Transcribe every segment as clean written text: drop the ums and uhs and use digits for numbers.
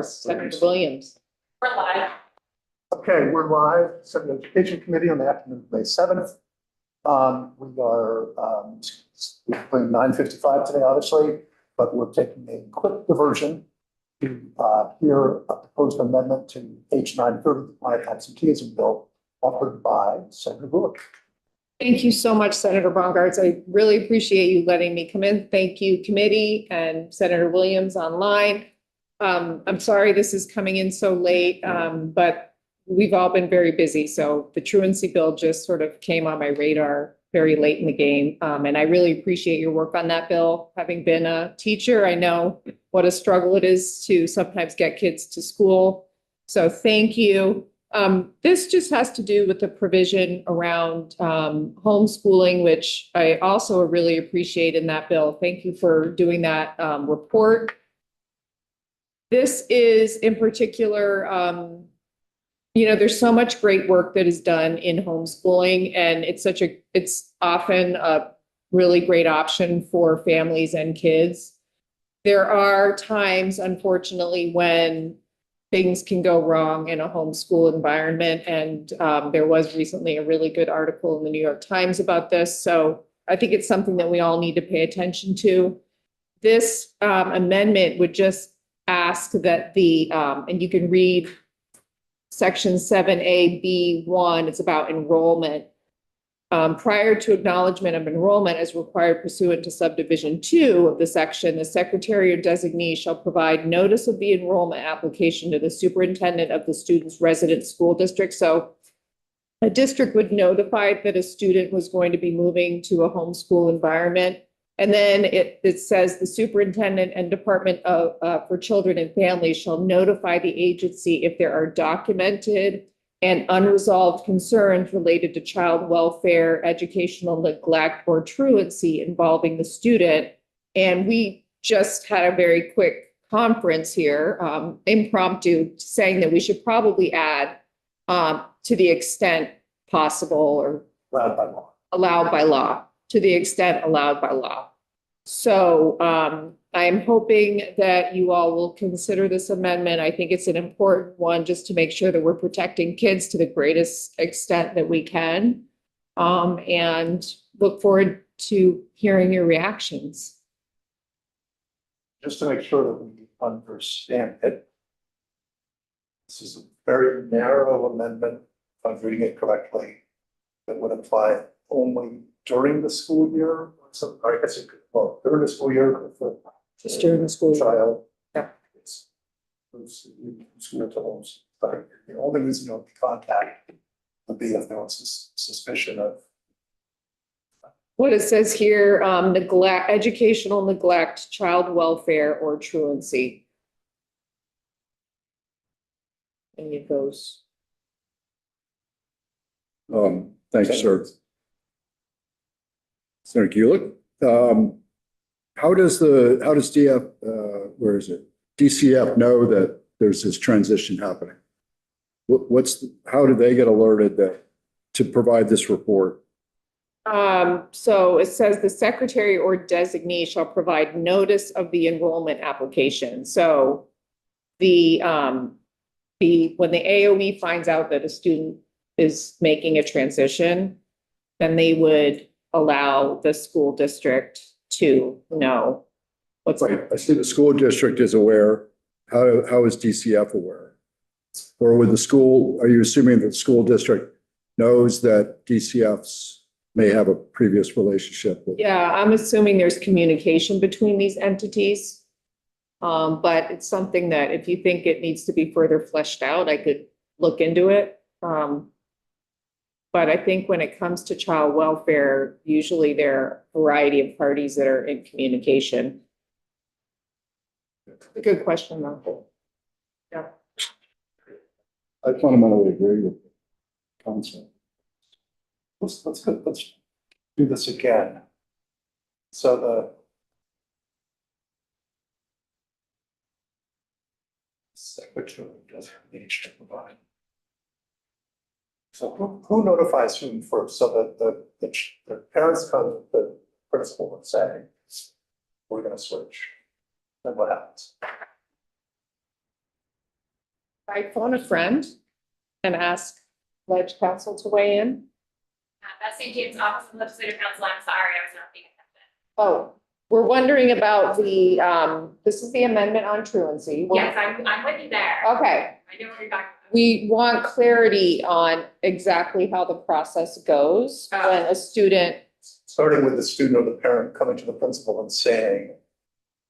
Senator Williams. We're live. Okay, we're live, Senate Education Committee on the afternoon of May 7th. We are we're playing 9:55 today, obviously, but we're taking a quick diversion to hear a proposed amendment to H 930, the Chronic Absenteeism Bill, offered by Senator Bullock. Thank you so much, Senator Bongartz. I really appreciate you letting me come in. Thank you, committee, and Senator Williams online. I'm sorry this is coming in so late, but we've all been very busy. So the truancy bill just sort of came on my radar very late in the game. And I really appreciate your work on that bill. Having been a teacher, I know what a struggle it is to sometimes get kids to school. So thank you. This just has to do with the provision around homeschooling, which I also really appreciate in that bill. Thank you for doing that report. This is in particular, there's so much great work that is done in homeschooling, and it's often a really great option for families and kids. There are times, unfortunately, when things can go wrong in a homeschool environment. And there was recently a really good article in the New York Times about this. So I think it's something that we all need to pay attention to. This amendment would just ask that and you can read section 7A(b)(1), it's about enrollment. Prior to acknowledgement of enrollment as required pursuant to subdivision 2 of the section, the secretary or designee shall provide notice of the enrollment application to the superintendent of the student's resident school district. So a district would notify that a student was going to be moving to a homeschool environment. And then it says the superintendent and Department for Children and Families shall notify the agency if there are documented and unresolved concerns related to child welfare, educational neglect, or truancy involving the student. And we just had a very quick conference here, impromptu, saying that we should probably add to the extent possible or Allowed by law. Allowed by law, to the extent allowed by law. So I'm hoping that you all will consider this amendment. I think it's an important one just to make sure that we're protecting kids to the greatest extent that we can. And look forward to hearing your reactions. Just to make sure that we understand it, this is a very narrow amendment, if I'm reading it correctly, that would apply only during the school year. So I guess it could, well, during the school year, if the Just during the school year. child. Yeah. It's school to homes. But the only reason you'll contact would be if there was suspicion of. What it says here, neglect, educational neglect, child welfare, or truancy. Any of those. Thank you, sir. Senator Gulick, how does DCF know that there's this transition happening? How do they get alerted to provide this report? So it says the secretary or designee shall provide notice of the enrollment application. So when the AOE finds out that a student is making a transition, then they would allow the school district to know what's. Right. I see the school district is aware. How is DCF aware? Or with the school, are you assuming that the school district knows that DCFs may have a previous relationship with? Yeah, I'm assuming there's communication between these entities. But it's something that if you think it needs to be further fleshed out, I could look into it. But I think when it comes to child welfare, usually there are a variety of parties that are in communication. A good question, though. Yeah. I fundamentally agree with the concept. Let's do this again. So the secretary does need to provide. So who notifies whom first? So that the parents come, the principal would say, we're going to switch. Then what happens? I phone a friend and ask Ledge Council to weigh in. That's St. James Office of Legislative Council. I'm sorry, I was not paying attention. Oh, we're wondering about the, this is the amendment on truancy. We're- Yes, I'm with you there. Okay, I know what you're talking about. we want clarity on exactly how the process goes when a student, Starting with the student or the parent coming to the principal and saying,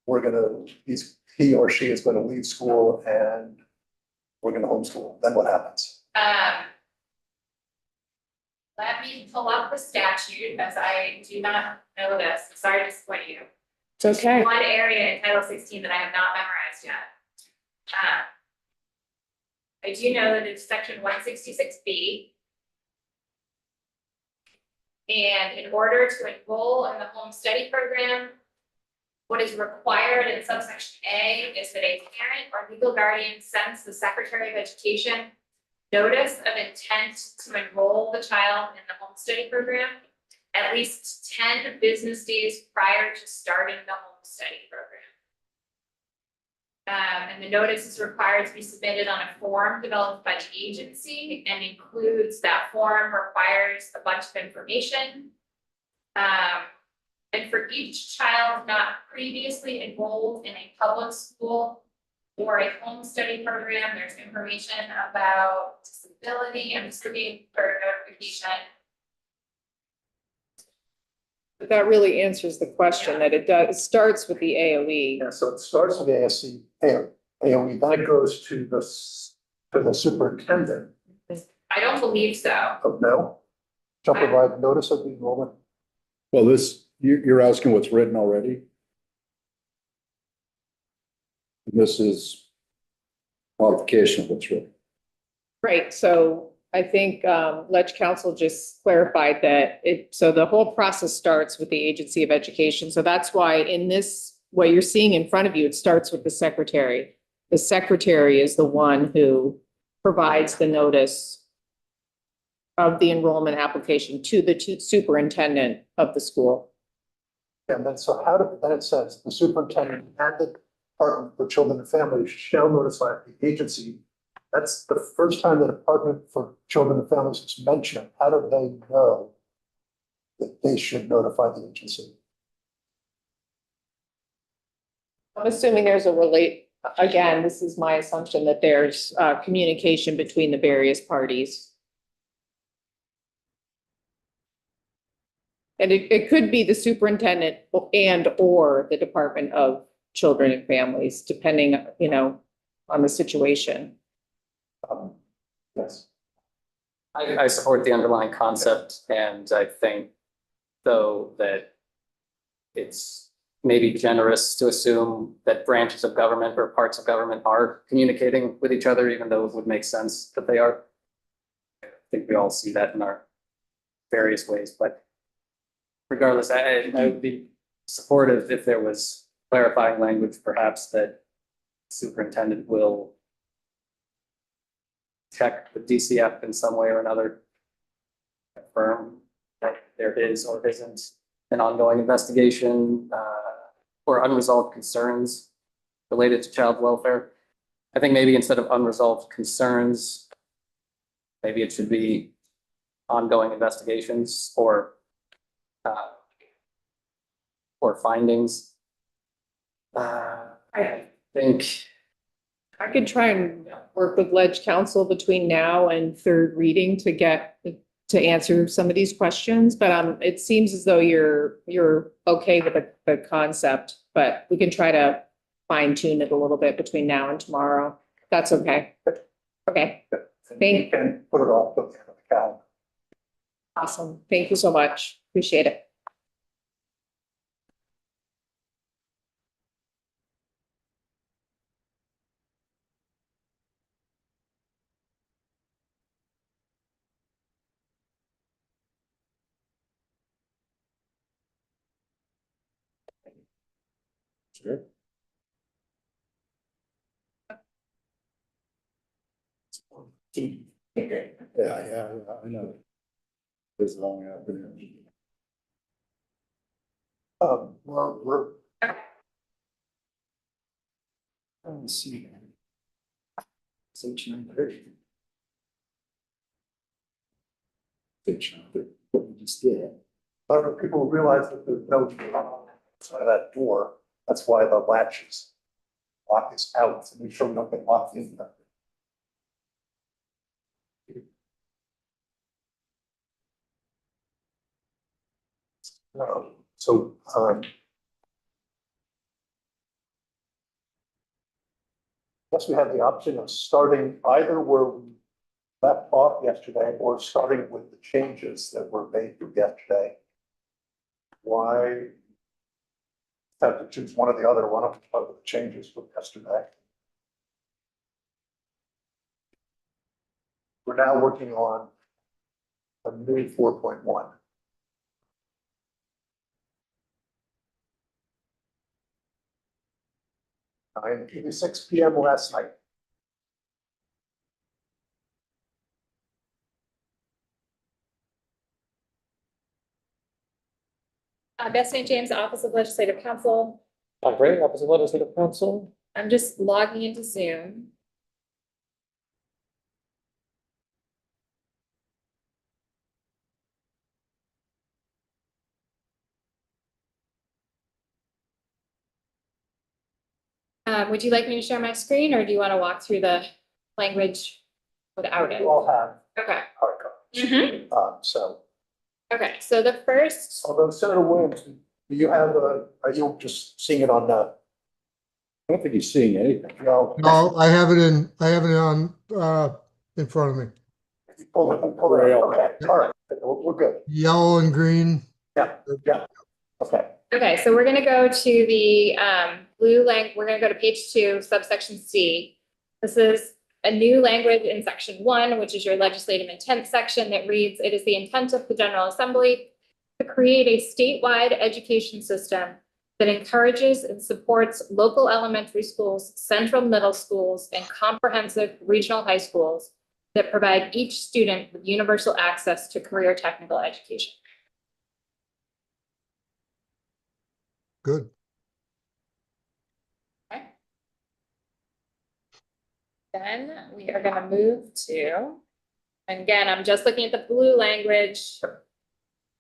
we're gonna, he or she is gonna leave school and we're gonna homeschool, then what happens? Let me pull up the statute, as I do not know this. I'm sorry to disappoint you. it's okay. One area in Title 16 that I have not memorized yet. I do know that it's section 166B. And in order to enroll in the home study program, what is required in subsection A is that a parent or legal guardian sends the Secretary of Education notice of intent to enroll the child in the home study program at least 10 business days prior to starting the home study program. And the notice is required to be submitted on a form developed by the agency and includes, that form requires a bunch of information. And for each child not previously enrolled in a public school or a home study program, there's information about disability. I'm just looking for notification. That really answers the question that it does, it starts with the AOE. Yeah, so it starts with the ASC, AOE, then it goes to the superintendent. I don't believe so. Oh, no? Shall provide notice of the enrollment. Well, this, you're asking what's written already? This is modification of what's written. Right, so I think Ledge Council just clarified that so the whole process starts with the Agency of Education. So that's why in this, what you're seeing in front of you, it starts with the secretary. The secretary is the one who provides the notice of the enrollment application to the superintendent of the school. And then, so then it says, the superintendent and the Department for Children and Families shall notify the agency. That's the first time the Department for Children and Families is mentioned. How do they know that they should notify the agency? I'm assuming there's again, this is my assumption that there's communication between the various parties. And it could be the superintendent and or the Department of Children and Families, depending, on the situation. Yes. I support the underlying concept, and I think, though, that it's maybe generous to assume that branches of government or parts of government are communicating with each other, even though it would make sense that they are. I think we all see that in our various ways, but regardless, I would be supportive if there was clarifying language, perhaps, that superintendent will check the DCF in some way or another, confirm that there is or isn't an ongoing investigation or unresolved concerns related to child welfare. I think maybe instead of unresolved concerns, maybe it should be ongoing investigations or findings. I think I could try and work with Ledge Council between now and third reading to answer some of these questions, but it seems as though you're okay with the concept, but we can try to fine tune it a little bit between now and tomorrow. That's okay. Okay, And you can put it off to the calendar. awesome. Thank you so much. Appreciate it. Sure. Yeah, I know. This long afternoon. We're. Okay. Let's see. It's H930. H930, what we just did. I don't know if people realize that there's no outside of that door. That's why the latches lock is out, to make sure we don't get locked in there. So, guess we have the option of starting either where we left off yesterday or starting with the changes that were made yesterday. Why have to choose one or the other? One of the changes from yesterday. We're now working on a new 4.1. 9:86 p.m. last night. Beth St. James, Office of Legislative Counsel. Great, Office of Legislative Counsel. I'm just logging into Zoom. Would you like me to share my screen or do you want to walk through the language without it? You all have Okay. hard copies. So, Okay, so the first, although Senator Williams, do you have are you just seeing it on I don't think he's seeing anything. no? No, I have it on, in front of me, Pull it, okay, all right, we're good. yellow and green. Yeah, okay. okay, so we're gonna go to the we're gonna go to page 2, subsection C. This is a new language in section 1, which is your legislative intent section that reads, "It is the intent of the General Assembly to create a statewide education system that encourages and supports local elementary schools, central middle schools, and comprehensive regional high schools that provide each student with universal access to career technical education." Good. Then we are gonna move to, and again, I'm just looking at the blue language,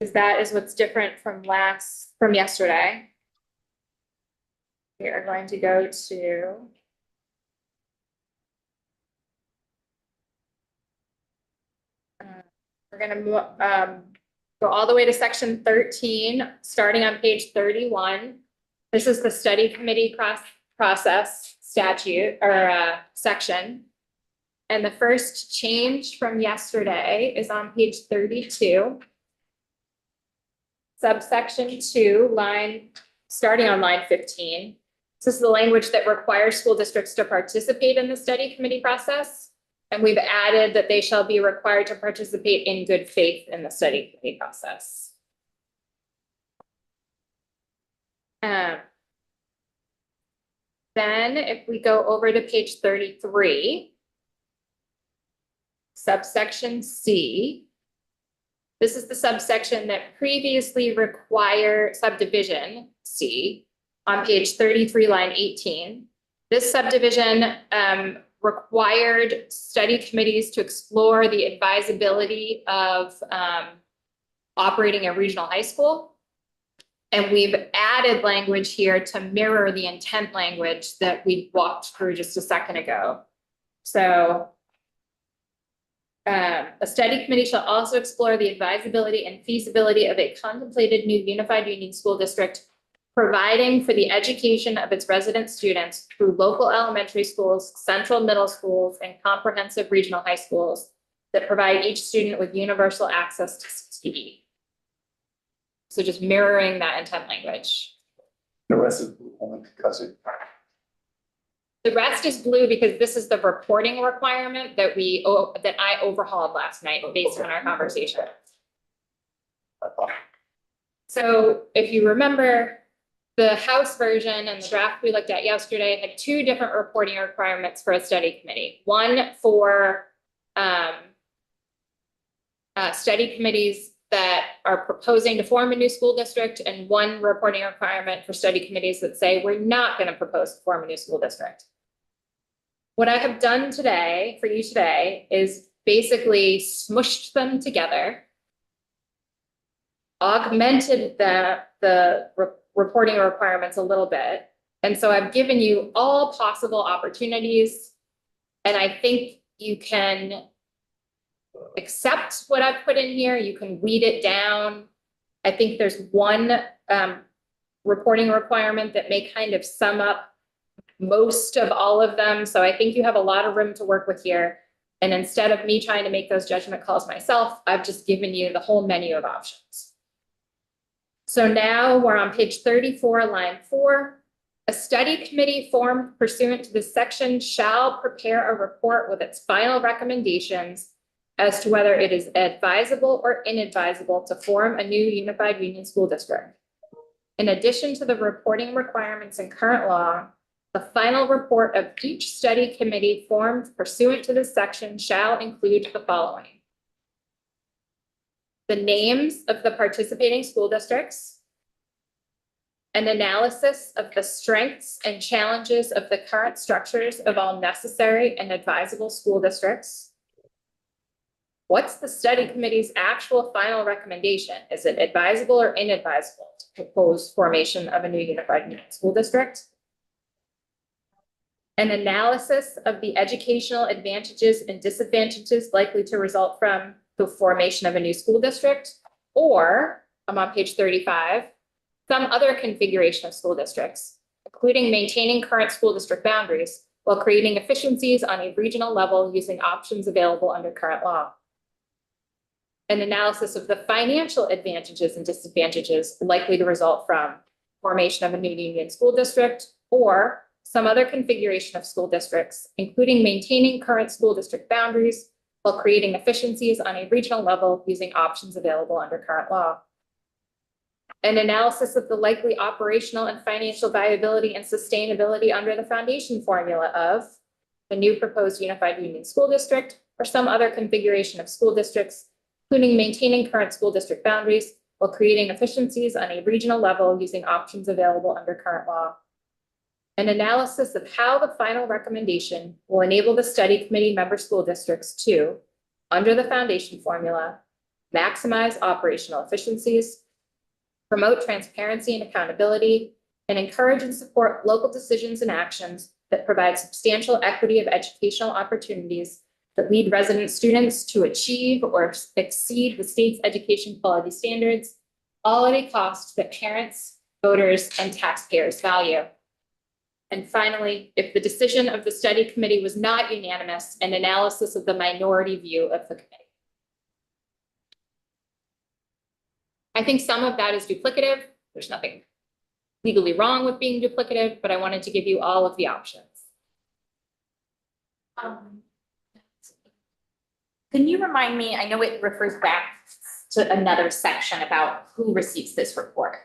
because that is what's different from yesterday. We are going to go to we're gonna go all the way to section 13, starting on page 31. This is the study committee process statute or section. And the first change from yesterday is on page 32. Subsection 2, starting on line 15. This is the language that requires school districts to participate in the study committee process. And we've added that they shall be required to participate in good faith in the study committee process. Then if we go over to page 33, subsection C, this is the subsection that previously required subdivision C on page 33, line 18. This subdivision required study committees to explore the advisability of operating a regional high school. And we've added language here to mirror the intent language that we walked through just a second ago. So a study committee shall also explore the advisability and feasibility of a contemplated new unified union school district, providing for the education of its resident students through local elementary schools, central middle schools, and comprehensive regional high schools that provide each student with universal access to CTE. So just mirroring that intent language. The rest is only because it. The rest is blue because this is the reporting requirement that I overhauled last night based on our conversation. So if you remember, the House version and the draft we looked at yesterday had 2 different reporting requirements for a study committee. One for study committees that are proposing to form a new school district, and one reporting requirement for study committees that say we're not going to propose to form a new school district. what I have done today for you today is basically smushed them together, augmented the reporting requirements a little bit. And so I've given you all possible opportunities. And I think you can accept what I've put in here. You can weed it down. I think there's one reporting requirement that may kind of sum up most of all of them. So I think you have a lot of room to work with here. And instead of me trying to make those judgment calls myself, I've just given you the whole menu of options. So now we're on page 34, line 4. A study committee formed pursuant to this section shall prepare a report with its final recommendations as to whether it is advisable or inadvisable to form a new unified union school district. In addition to the reporting requirements in current law, the final report of each study committee formed pursuant to this section shall include the following: the names of the participating school districts, an analysis of the strengths and challenges of the current structures of all necessary and advisable school districts. What's the study committee's actual final recommendation? Is it advisable or inadvisable to propose formation of a new unified union school district? An analysis of the educational advantages and disadvantages likely to result from the formation of a new school district, or, I'm on page 35, some other configuration of school districts, including maintaining current school district boundaries while creating efficiencies on a regional level using options available under current law. An analysis of the financial advantages and disadvantages likely to result from formation of a new union school district, or some other configuration of school districts, including maintaining current school district boundaries while creating efficiencies on a regional level using options available under current law. An analysis of the likely operational and financial viability and sustainability under the foundation formula of the new proposed unified union school district or some other configuration of school districts, including maintaining current school district boundaries while creating efficiencies on a regional level using options available under current law. An analysis of how the final recommendation will enable the study committee member school districts to, under the foundation formula, maximize operational efficiencies, promote transparency and accountability, and encourage and support local decisions and actions that provide substantial equity of educational opportunities that lead resident students to achieve or exceed the state's education quality standards, all at a cost that parents, voters, and taxpayers value. And finally, if the decision of the study committee was not unanimous, an analysis of the minority view of the committee. I think some of that is duplicative. There's nothing legally wrong with being duplicative, but I wanted to give you all of the options. Can you remind me, I know it refers back to another section about who receives this report.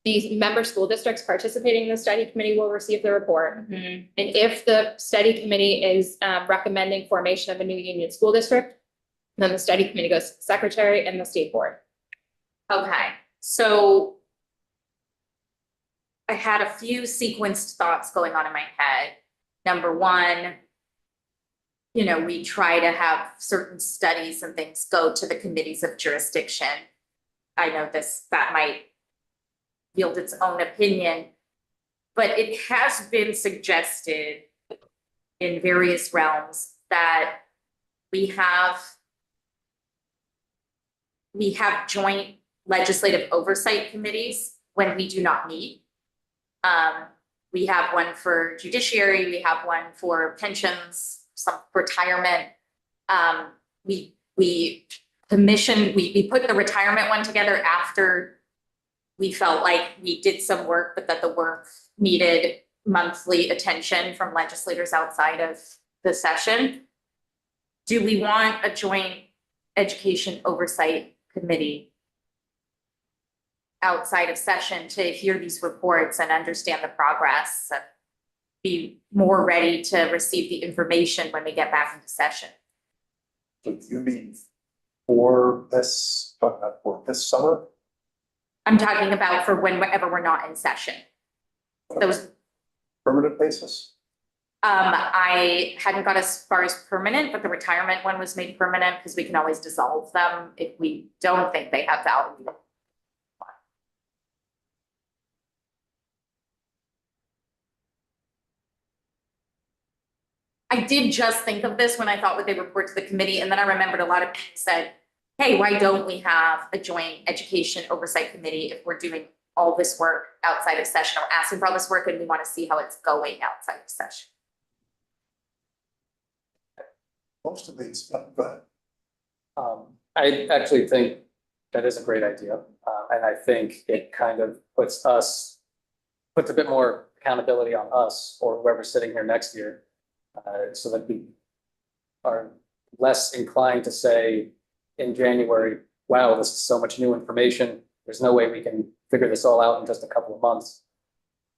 These member school districts participating in the study committee will receive the report. Mm-hmm. And if the study committee is recommending formation of a new union school district, then the study committee goes to the secretary and the state board. Okay, so I had a few sequenced thoughts going on in my head. Number one, you know, we try to have certain studies and things go to the committees of jurisdiction. I know that might yield its own opinion, but it has been suggested in various realms that we have joint legislative oversight committees when we do not meet. We have one for judiciary, we have one for pensions, some retirement. We put the retirement one together after we felt like we did some work, but that the work needed monthly attention from legislators outside of the session. Do we want a joint education oversight committee outside of session to hear these reports and understand the progress and be more ready to receive the information when we get back into session? So you mean for this summer? I'm talking about for whenever we're not in session. Those, Permanent basis? I hadn't got as far as permanent, but the retirement one was made permanent because we can always dissolve them if we don't think they have value. I did just think of this when I thought would they report to the committee, and then I remembered a lot of people said, hey, why don't we have a joint education oversight committee if we're doing all this work outside of session or asking for all this work and we want to see how it's going outside of session? Most of these, go ahead. I actually think that is a great idea. And I think it kind of puts a bit more accountability on us or whoever's sitting here next year. So that we are less inclined to say in January, wow, this is so much new information. There's no way we can figure this all out in just a couple of months.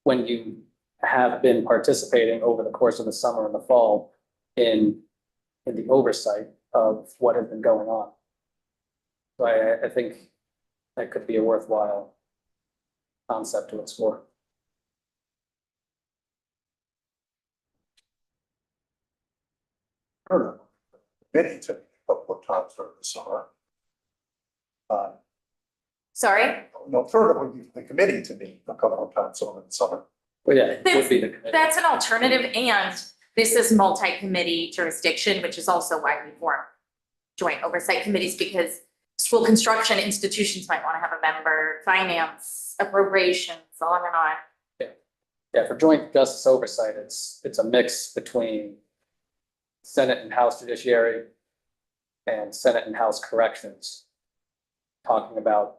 When you have been participating over the course of the summer and the fall in the oversight of what has been going on. So I think that could be a worthwhile concept to explore. Committee to a couple of times during the summer. Sorry? No, further would be the committee to meet a couple of times over the summer. But yeah, it would be the committee. That's an alternative, and this is multi-committee jurisdiction, which is also why we form joint oversight committees, because school construction institutions might want to have a member, finance, appropriations, on and on. Yeah, for joint justice oversight, it's a mix between Senate and House Judiciary and Senate and House Corrections, talking about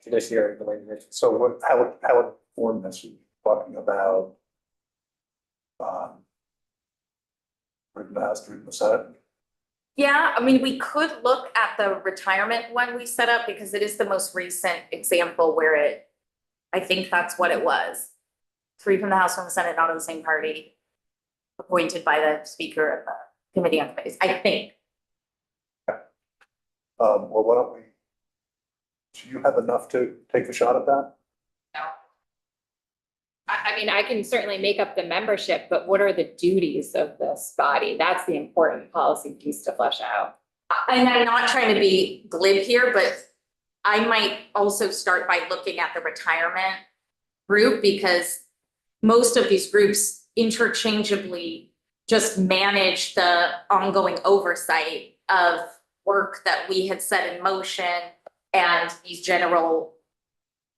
judiciary related issues. So what, how would form this? We're talking about reading the House, reading the Senate. Yeah, I mean, we could look at the retirement one we set up because it is the most recent example where I think that's what it was. 3 from the House, from the Senate, not of the same party, appointed by the Speaker of the Committee on Committees, I think. Well, why don't we, do you have enough to take a shot at that? No. I mean, I can certainly make up the membership, but what are the duties of this body? That's the important policy piece to flesh out. And I'm not trying to be glib here, but I might also start by looking at the retirement group, because most of these groups interchangeably just manage the ongoing oversight of work that we had set in motion and these general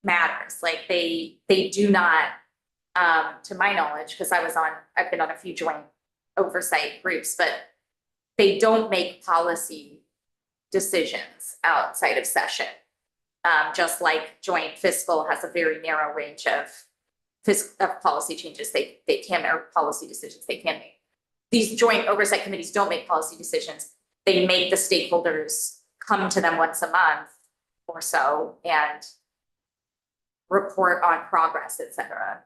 matters. Like they do not, to my knowledge, because I've been on a few joint oversight groups, but they don't make policy decisions outside of session. Just like joint fiscal has a very narrow range of policy changes they can, or policy decisions they can make. These joint oversight committees don't make policy decisions. They make the stakeholders come to them once a month or so and report on progress, et cetera.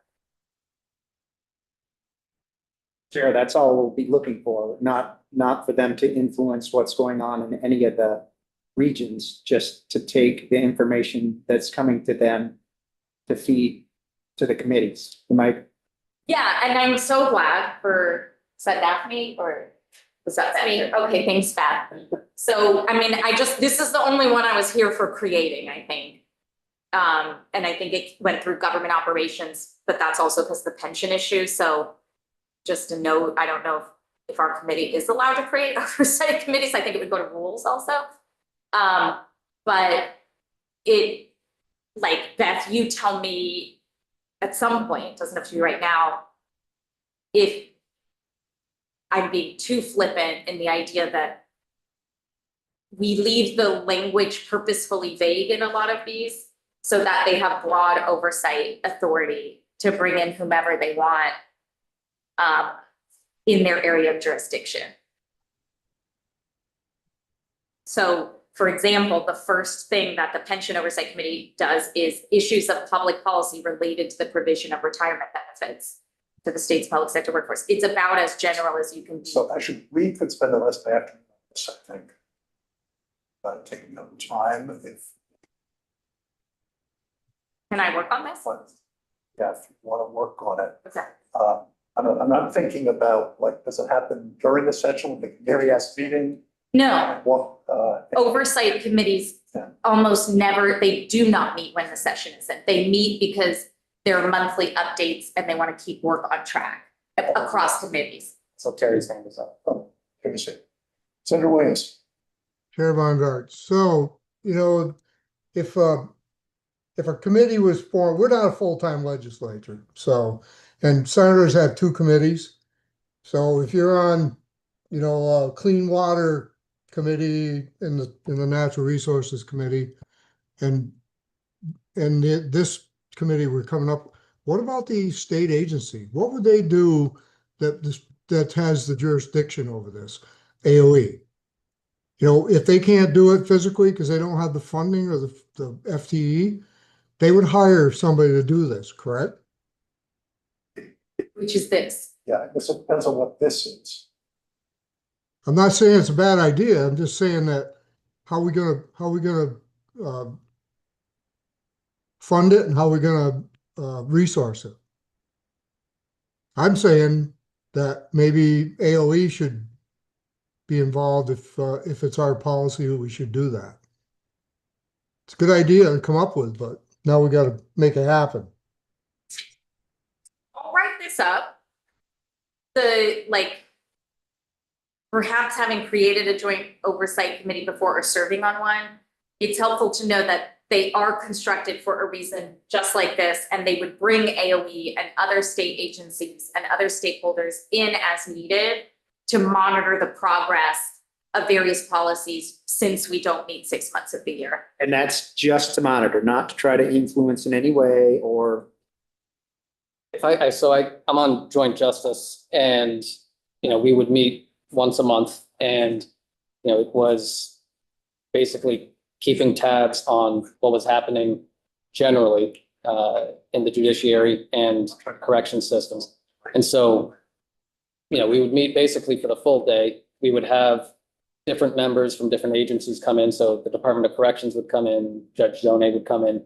Chair, that's all we'll be looking for, not for them to influence what's going on in any of the regions, just to take the information that's coming to them to feed to the committees. Yeah, and I'm so glad is that Daphne or was that me? Okay, thanks, Beth. So, I mean, this is the only one I was here for creating, I think. And I think it went through government operations, but that's also because of the pension issue. So just a note, I don't know if our committee is allowed to create oversight committees. I think it would go to rules also. But like Beth, you tell me at some point, doesn't have to be right now, if I'm being too flippant in the idea that we leave the language purposefully vague in a lot of these so that they have broad oversight authority to bring in whomever they want in their area of jurisdiction. So, for example, the first thing that the Pension Oversight Committee does is issues of public policy related to the provision of retirement benefits to the state's public sector workforce. It's about as general as you can be. So we could spend the rest of the afternoon on this, I think. Taking up time if. Can I work on this? Yeah, if you want to work on it. Okay. I'm not thinking about, like, does it happen during the session with the Mary S meeting? No, What, oversight committees Yeah. almost never, they do not meet when the session is in. They meet because there are monthly updates and they want to keep work on track across committees. So Terry's hand is up. let me see. Senator Williams. Chair Bongard. So, if a committee was formed, we're not a full-time legislature, so, and senators have two committees. So if you're on, Clean Water Committee in the Natural Resources Committee, and this committee we're coming up, what about the state agency? What would they do that has the jurisdiction over this, AOE? If they can't do it physically because they don't have the funding or the FTE, they would hire somebody to do this, correct? Which is this. Yeah, this depends on what this is. I'm not saying it's a bad idea. I'm just saying that how we gonna fund it and how we gonna resource it. I'm saying that maybe AOE should be involved if it's our policy that we should do that. It's a good idea to come up with, but now we got to make it happen. I'll write this up. Perhaps having created a joint oversight committee before or serving on one, it's helpful to know that they are constructed for a reason just like this, and they would bring AOE and other state agencies and other stakeholders in as needed to monitor the progress of various policies, since we don't meet 6 months of the year. And that's just to monitor, not to try to influence in any way or. I'm on joint justice and, we would meet once a month and, it was basically keeping tabs on what was happening generally in the judiciary and correction systems. And so, we would meet basically for the full day. We would have different members from different agencies come in. So the Department of Corrections would come in, Judge Zone would come in,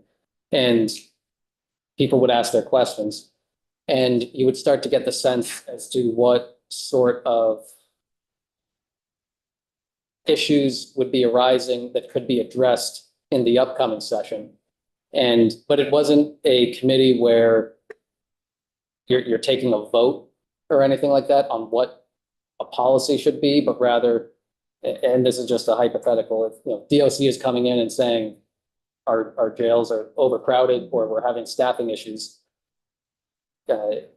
and people would ask their questions. And you would start to get the sense as to what sort of issues would be arising that could be addressed in the upcoming session. But it wasn't a committee where you're taking a vote or anything like that on what a policy should be, but rather, and this is just a hypothetical, if DOC is coming in and saying our jails are overcrowded or we're having staffing issues, the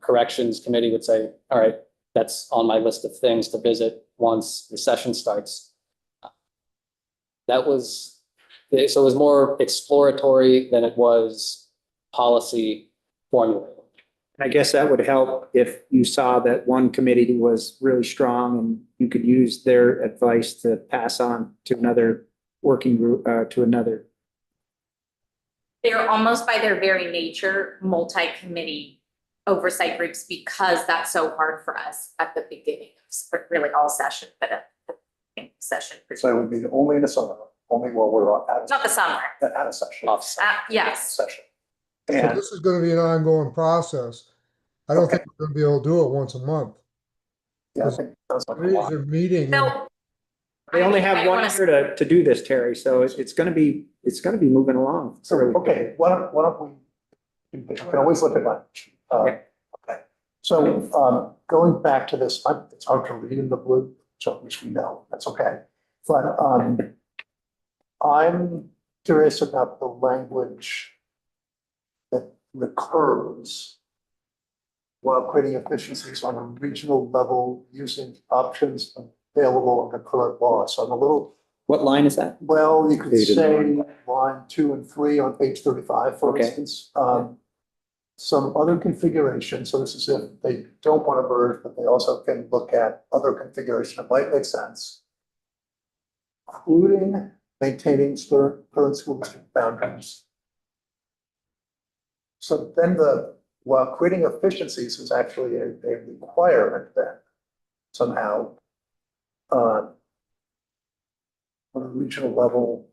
corrections committee would say, all right, that's on my list of things to visit once the session starts. So it was more exploratory than it was policy formulating. I guess that would help if you saw that one committee was really strong and you could use their advice to pass on to another working group, to another. They're almost by their very nature, multi-committee oversight groups, because that's so hard for us at the beginning of really all session, but at the beginning of session. So it would be only in the summer, only while we're at Not the summer. a session. Yes. Session. So And this is going to be an ongoing process. I don't think we're going to be able to do it once a month. yeah, I think that's like a Committees lot. are meeting. So. They only have I one wanna- year to do this, Terry, so it's gonna be moving along. So, okay, why don't we can always look at lunch. Okay. Okay, so, going back to this, it's hard to read in the blue, so which we know, that's okay. But, I'm curious about the language that recurs while creating efficiencies on a regional level using options available under current law. So I'm a little, What line is that? well, you could Page say line 2 and 3 on page 35, for Okay. instance. Some other configuration, so this is if they don't want to merge, but they also can look at other configuration that might make sense. Including maintaining current school district boundaries. So then while creating efficiencies is actually a requirement then somehow. On a regional level,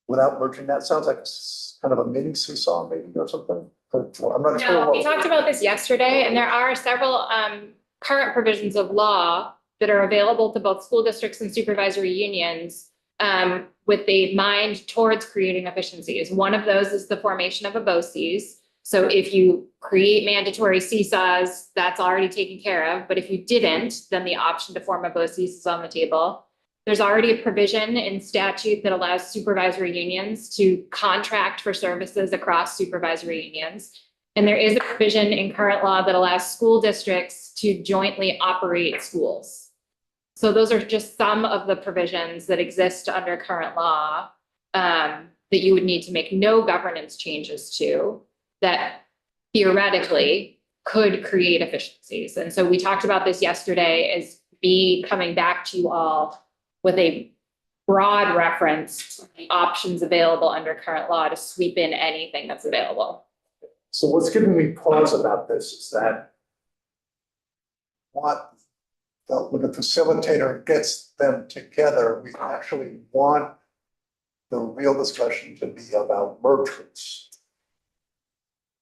without merging, that sounds like kind of a mini seesaw maybe or something? Or I'm not sure. No, what- we talked about this yesterday, and there are several current provisions of law that are available to both school districts and supervisory unions with a mind towards creating efficiencies. One of those is the formation of a BOCES. So if you create mandatory seesaws, that's already taken care of. But if you didn't, then the option to form a BOCES is on the table. There's already a provision in statute that allows supervisory unions to contract for services across supervisory unions. And there is a provision in current law that allows school districts to jointly operate schools. So those are just some of the provisions that exist under current law that you would need to make no governance changes to, that theoretically could create efficiencies. And so we talked about this yesterday as me coming back to you all with a broad reference to the options available under current law to sweep in anything that's available. So what's giving me pause about this is that when the facilitator gets them together, we actually want the real discussion to be about mergers.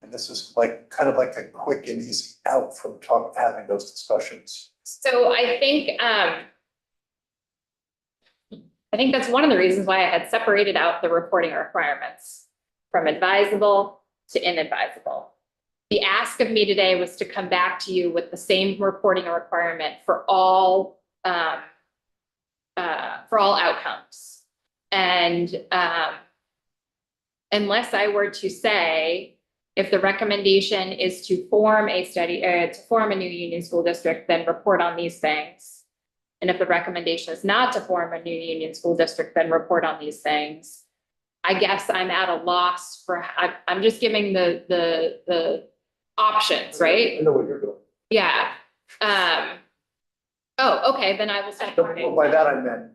And this is like, kind of like a quick and easy out from having those discussions. So I think that's one of the reasons why I had separated out the reporting requirements from advisable to inadvisable. The ask of me today was to come back to you with the same reporting requirement for all outcomes. And unless I were to say, if the recommendation is to form a to form a new union school district, then report on these things. And if the recommendation is not to form a new union school district, then report on these things. I guess I'm at a loss for, I'm just giving the options, right? I know what you're doing. Yeah. Oh, okay, then I will stop. Well, by that I meant,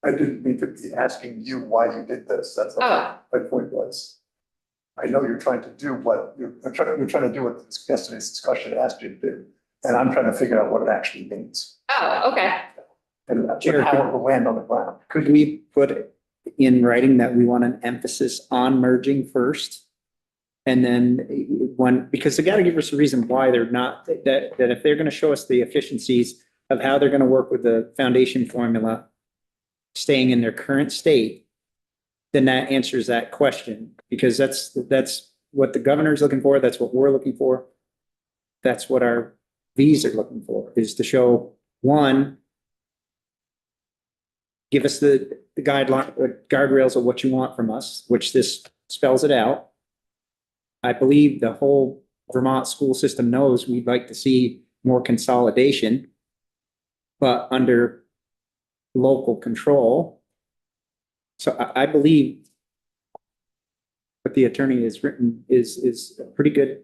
I didn't mean to be asking you why you did this. That's what my point was. I know you're trying to do what you're trying to do what yesterday's discussion asked you to do. And I'm trying to figure out what it actually means. Oh, okay. And Chair, how it will land on the ground. Could we put in writing that we want an emphasis on merging first? And then because they got to give us a reason why they're not, that if they're going to show us the efficiencies of how they're going to work with the foundation formula, staying in their current state, then that answers that question, because that's what the governor's looking for. That's what we're looking for. That's what our V's are looking for, is to show, one, give us the guideline, guardrails of what you want from us, which this spells it out. I believe the whole Vermont school system knows we'd like to see more consolidation, but under local control. So I believe what the attorney has written is pretty good.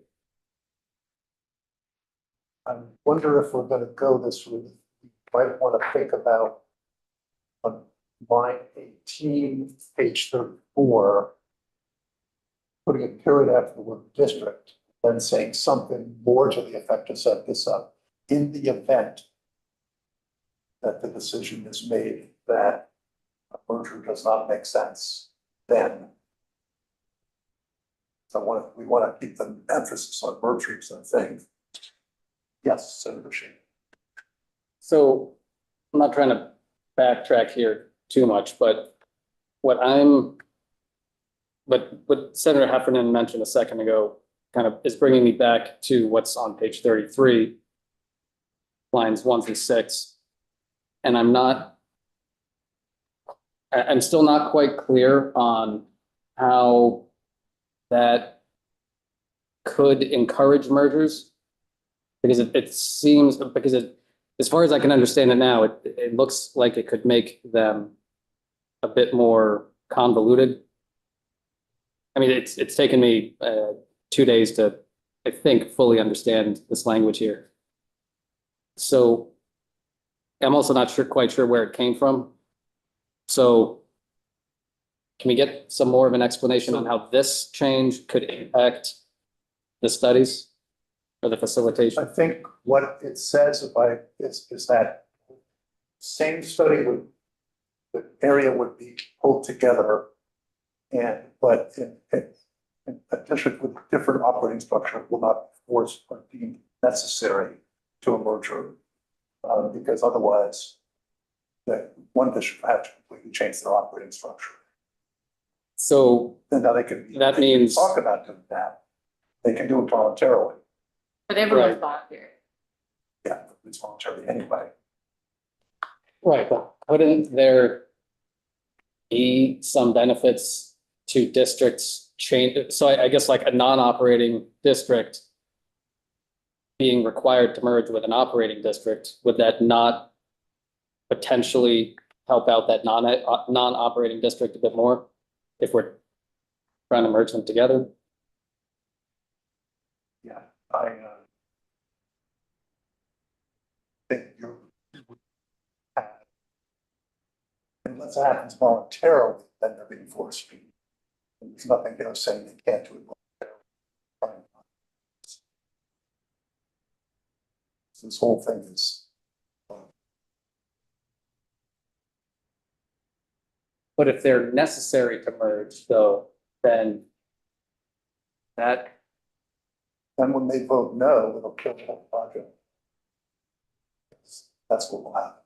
I wonder if we're gonna go this route. We might want to think about on line 18, page 34, putting a period after the word district, then saying something more to the effect to set this up in the event that the decision is made that a merger does not make sense, then. So we want to keep the emphasis on mergers and things. Yes, Senator Sheen. So I'm not trying to backtrack here too much, but what Senator Heffernan mentioned a second ago kind of is bringing me back to what's on page 33, lines 1 through 6. And I'm still not quite clear on how that could encourage mergers. Because it seems, as far as I can understand it now, it looks like it could make them a bit more convoluted. I mean, it's taken me 2 days to, I think, fully understand this language here. So I'm also not quite sure where it came from. So can we get some more of an explanation on how this change could impact the studies or the facilitation? I think what it says is that same study the area would be pulled together but a district with a different operating structure will not force or deem necessary to a merger. Because otherwise, that one district would have to completely change their operating structure. So And now they can. That they can means- Talk about doing that. They can do it voluntarily. But everyone's Right. volunteer. Yeah, it's voluntary anyway. right, but couldn't there be some benefits to districts change? So I guess like a non-operating district being required to merge with an operating district, would that not potentially help out that non-operating district a bit more if we're trying to merge them together? Yeah, think you're. Unless it happens voluntarily, then they're being forced to. And there's nothing there saying they can't do it voluntarily. So this whole thing is. But if they're necessary to merge though, then that, Then when they vote no, it'll kill the whole project. That's what will happen.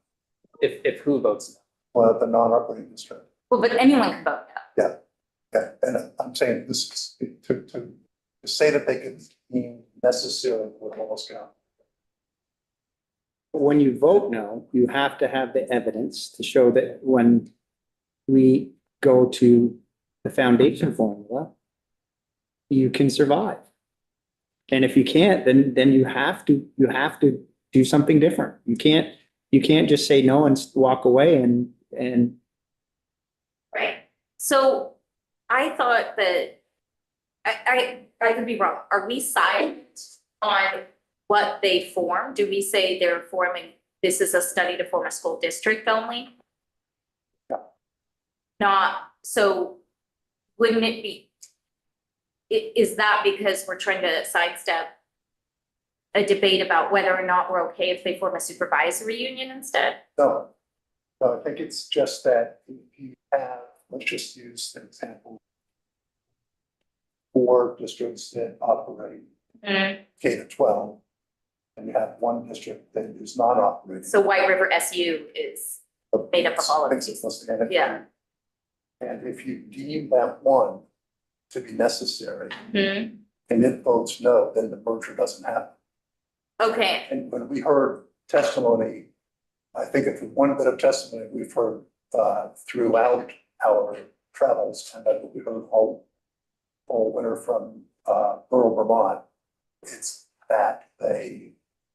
if who votes Well, the non-operating district. Well, but anyone can vote no. Yeah, and I'm saying this is to say that they can be necessary would almost count. When you vote no, you have to have the evidence to show that when we go to the foundation formula, you can survive. And if you can't, then you have to do something different. You can't just say no and walk away and Right. So I thought that, I could be wrong. Are we silent on what they form? Do we say they're forming, this is a study to form a school district only? Yeah. Not, so wouldn't it be, is that because we're trying to sidestep a debate about whether or not we're okay if they form a supervisory union instead? No, I think it's just that if you have, let's just use an example. 4 districts that operate K to 12. And you have one district that is not operating. So White River SU is, made up of all of Thinks these. it's supposed to be. Yeah. And if you deem that one to be necessary hmm, and it votes no, then the merger doesn't happen. okay, And when we heard testimony, I think it's one bit of testimony we've heard throughout our travels, and that we heard all winter from rural Vermont, it's that they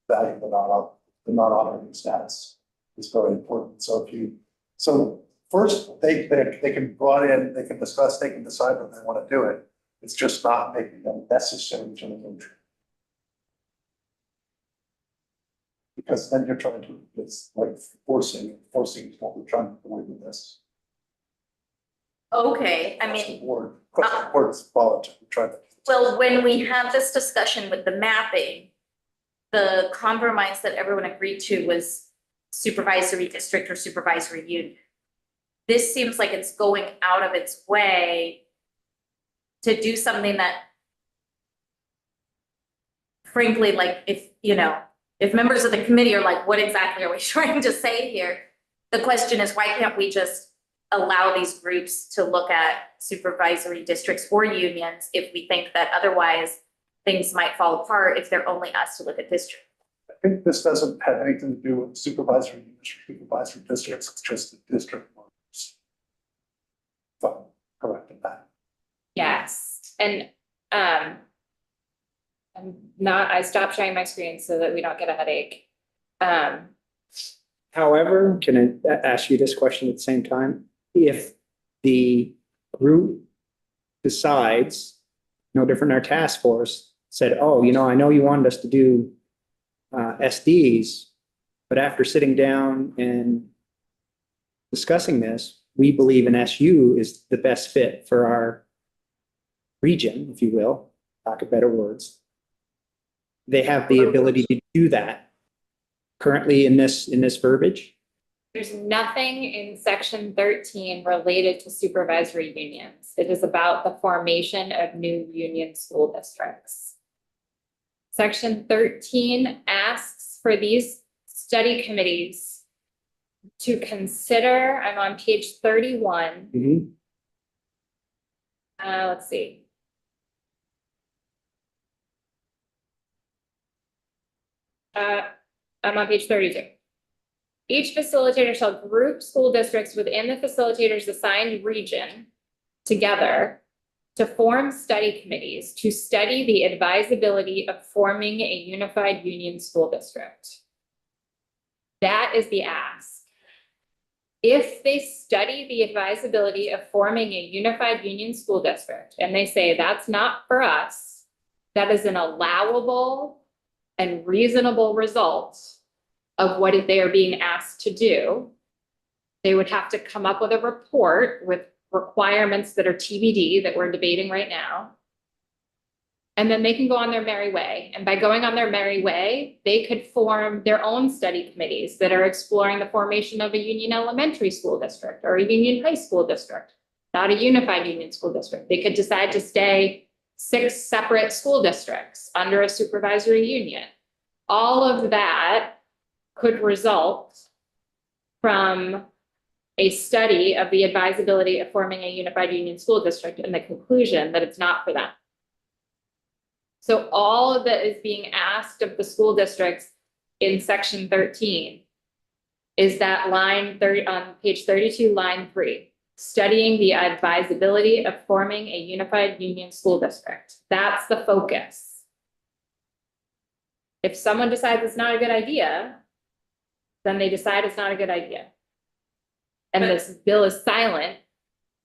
value the non-operating status is very important. So first, they can brought in, they can discuss, they can decide what they want to do it. It's just not making them necessary to the merger. Because then you're trying to, it's like forcing is what we're trying to avoid with this. okay, I Across the mean, board, across the board, it's voluntary, we're trying to. well, when we had this discussion with the mapping, the compromise that everyone agreed to was supervisory district or supervisory union. This seems like it's going out of its way to do something that frankly, like if members of the committee are like, what exactly are we trying to say here? The question is, why can't we just allow these groups to look at supervisory districts or unions if we think that otherwise things might fall apart if they're only asked to look at districts? I think this doesn't have anything to do with supervisory units or supervisory districts, it's just the district markers. If I'm correct in that. Yes, and I stopped sharing my screen so that we don't get a headache. however, can I ask you this question at the same time? If the group decides, no different than our task force, said, oh, I know you wanted us to do SDs, but after sitting down and discussing this, we believe an SU is the best fit for our region, if you will, lack of better words. They have the ability to do that currently in this verbiage. There's nothing in section 13 related to supervisory unions. It is about the formation of new union school districts. Section 13 asks for these study committees to consider, I'm on page 31. Let's see. I'm on page 32. Each facilitator shall group school districts within the facilitator's assigned region together to form study committees to study the advisability of forming a unified union school district. That is the ask. If they study the advisability of forming a unified union school district and they say that's not for us, that is an allowable and reasonable result of what they are being asked to do, they would have to come up with a report with requirements that are TBD that we're debating right now. And then they can go on their merry way. And by going on their merry way, they could form their own study committees that are exploring the formation of a union elementary school district or a union high school district, not a unified union school district. They could decide to stay 6 separate school districts under a supervisory union. All of that could result from a study of the advisability of forming a unified union school district and the conclusion that it's not for them. So all that is being asked of the school districts in section 13 is that line 30 on page 32, line 3, studying the advisability of forming a unified union school district. That's the focus. If someone decides it's not a good idea, then they decide it's not a good idea. And this bill is silent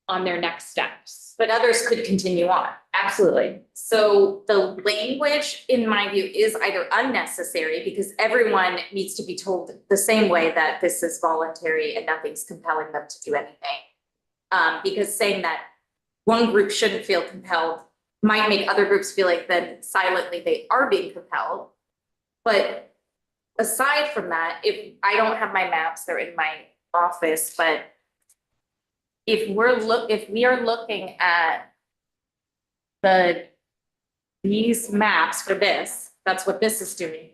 on their next steps. But others could continue on. Absolutely. So the language, in my view, is either unnecessary because everyone needs to be told the same way that this is voluntary and nothing's compelling them to do anything. Because saying that one group shouldn't feel compelled might make other groups feel like then silently they are being compelled. But aside from that, if I don't have my maps, they're in my office, but if we are looking at these maps for this, that's what this is doing.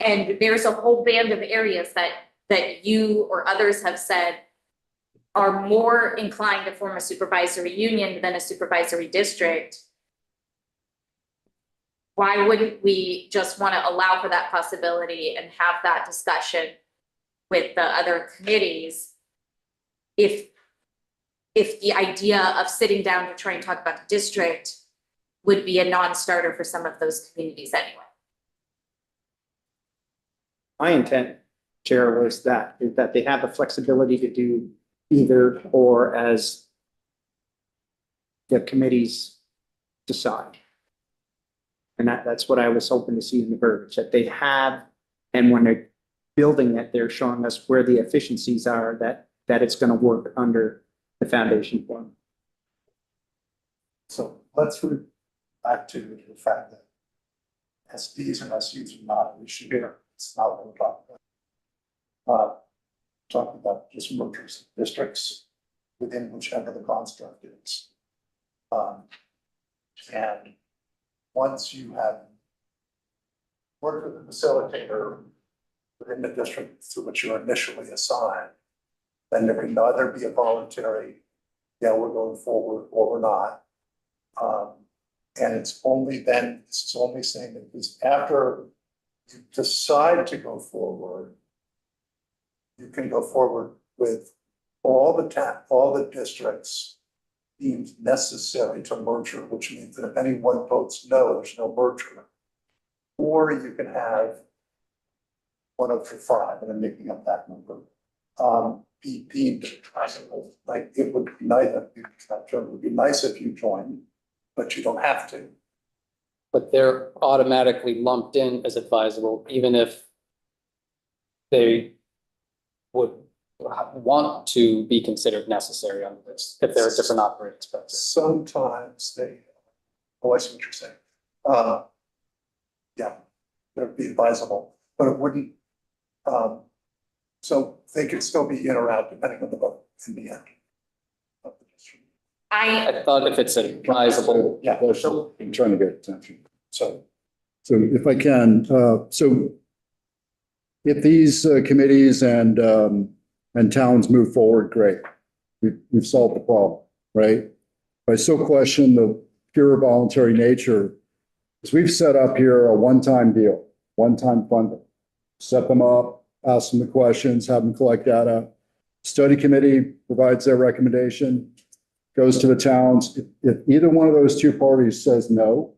And there's a whole band of areas that you or others have said are more inclined to form a supervisory union than a supervisory district. Why wouldn't we just want to allow for that possibility and have that discussion with the other committees if the idea of sitting down to try and talk about the district would be a non-starter for some of those communities anyway? My intent, Chair, was that they have the flexibility to do either or as the committees decide. And that's what I was hoping to see in the verbiage, that they have, and when they're building it, they're showing us where the efficiencies are, that it's going to work under the foundation form. So let's move back to the fact that SDs and SUs are not an issue here. It's not what we're talking about. Talking about just mergers of districts within whichever the construct is. And once you have worked with the facilitator within the district to which you're initially assigned, then there can either be a voluntary, yeah, we're going forward, or we're not. And it's only then, this is only saying that this after you decide to go forward, you can go forward with all the districts deemed necessary to merger, which means that if anyone votes no, there's no merger. Or you can have one of the 5, and I'm making up that number, be deemed possible. Like it would be nice, it would be nice if you joined, but you don't have to. But they're automatically lumped in as advisable, even if they would want to be considered necessary on this, if there are different operating structures. Sometimes they, oh, I see what you're saying. Yeah, they'd be advisable, but it wouldn't, So they could still be in or out depending on the vote in the end. of the district. I thought if it's advisable, Yeah, so, I'm trying to get attention. so, So if I can, so if these committees and towns move forward, great. We've solved the problem, right? I still question the pure voluntary nature, because we've set up here a one-time deal, one-time funding. Set them up, ask them the questions, have them collect data. Study committee provides their recommendation, goes to the towns. If either one of those two parties says no,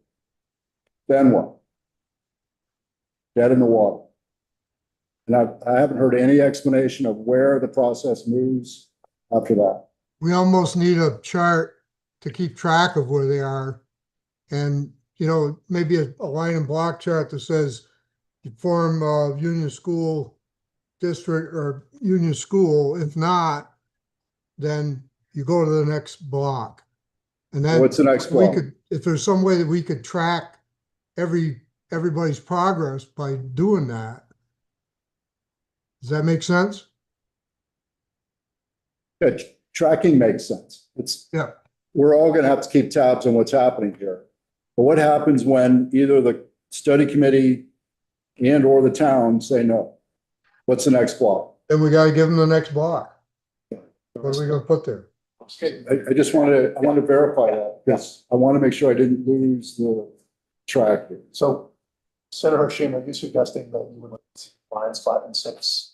then what? Dead in the water. And I haven't heard any explanation of where the process moves after that. We almost need a chart to keep track of where they are. And, you know, maybe a line and block chart that says you form a Union School District or Union School. If not, then you go to the next block. And then What's the next we block? could, if there's some way that we could track everybody's progress by doing that. Does that make sense? Yeah, tracking makes sense. Yeah. We're all gonna have to keep tabs on what's happening here. But what happens when either the study committee and or the town say no? What's the next block? Then we gotta give them the next block. What are we gonna put there? I just wanted to verify that, because I want to make sure I didn't lose the track here. so Senator Schumer, are you suggesting that you would like to see lines 5 and 6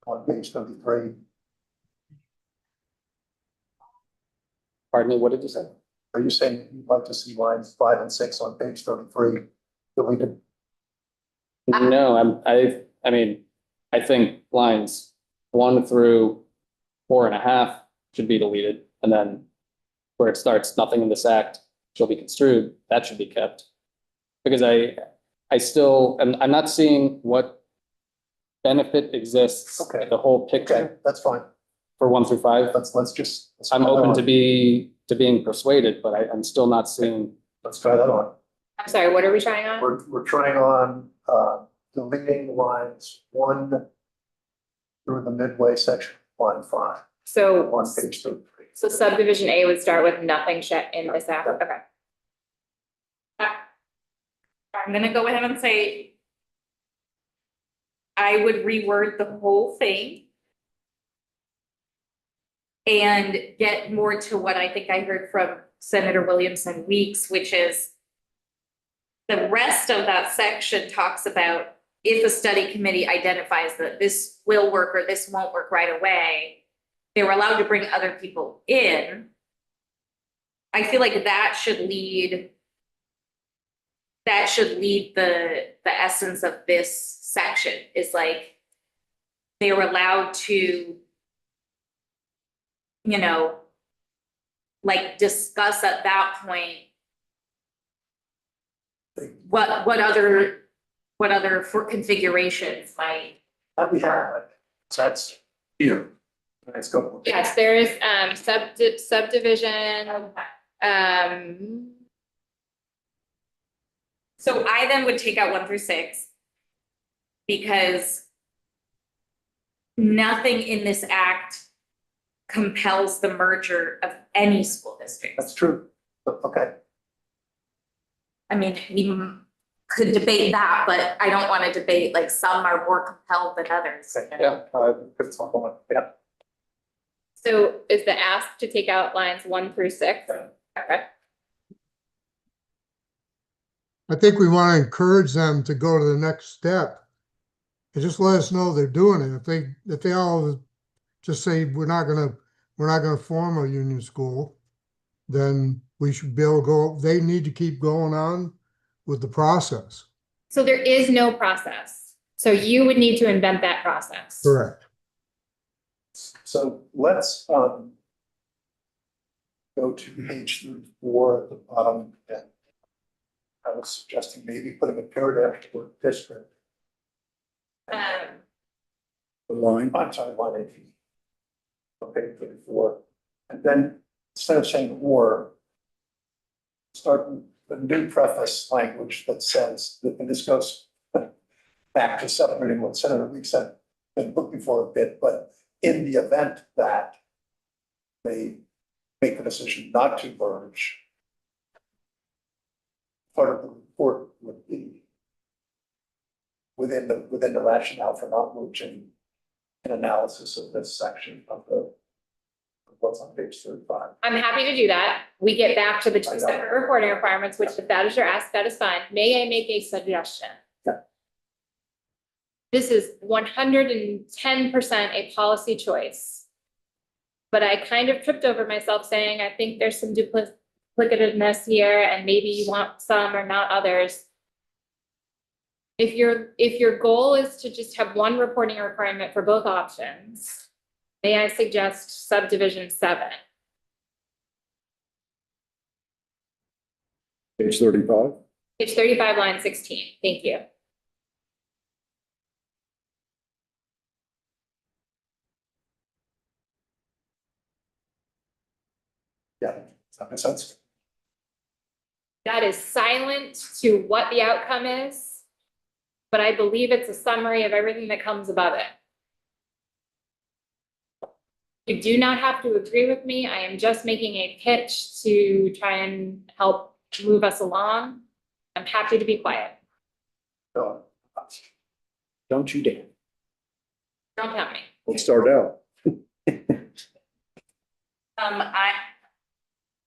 on page 33? pardon me, what did you say? Are you saying you'd like to see lines 5 and 6 on page 33 deleted? No, I mean, I think lines 1 through 4.5 should be deleted, and then where it starts, nothing in this act shall be construed, that should be kept. Because I still, I'm not seeing what benefit exists Okay. in the whole Okay, picture that's fine. for 1 through 5. Let's just. I'm open to being persuaded, but I'm still not seeing. Let's try that on. I'm sorry, what are we trying on? We're trying on, deleting lines 1 through the midway section, line 5, So, on page 33. so subdivision A would start with nothing in this app, okay. I'm gonna go ahead and say I would reword the whole thing and get more to what I think I heard from Senator Williamson Weeks, which is the rest of that section talks about if a study committee identifies that this will work or this won't work right away, they were allowed to bring other people in. I feel like that should lead the essence of this section, is like they were allowed to, you know, like discuss at that point what other for configurations might. We have, so that's here. Let's go. Yes, there is subdivision, So I then would take out 1 through 6 because nothing in this act compels the merger of any school district. That's true. Okay, I mean, we could debate that, but I don't want to debate like some are more compelled than others. Yeah. it's on one. Yeah. so is the ask to take out lines 1 through 6? Okay. I think we want to encourage them to go to the next step. And just let us know they're doing it. If they all just say, we're not gonna form a union school, then we should be able to go, they need to keep going on with the process. So there is no process. So you would need to invent that process. Correct. So let's, go to page 34 at the bottom. And I was suggesting maybe putting a paragraph for district. The line. I'm sorry, line 18. Okay, 34. And then instead of saying or, start with the new preface language that says, and this goes back to separating what Senator Weeks had been looking for a bit, but in the event that they make the decision not to merge, part of the report would be within the rationale for not merging, an analysis of this section of what's on page 35. I'm happy to do that. We get back to the two separate reporting requirements, which if that is your ask, that is fine. May I make a suggestion? Yeah. This is 110% a policy choice. But I kind of tripped over myself saying, I think there's some duplicativeness here and maybe you want some or not others. If your goal is to just have one reporting requirement for both options, may I suggest subdivision 7? Page 35. Page 35, line 16. Thank you. Yeah, does that make sense? That is silent to what the outcome is, but I believe it's a summary of everything that comes above it. You do not have to agree with me. I am just making a pitch to try and help move us along. I'm happy to be quiet. So, Don't you dare. Don't tell me. Let's start out.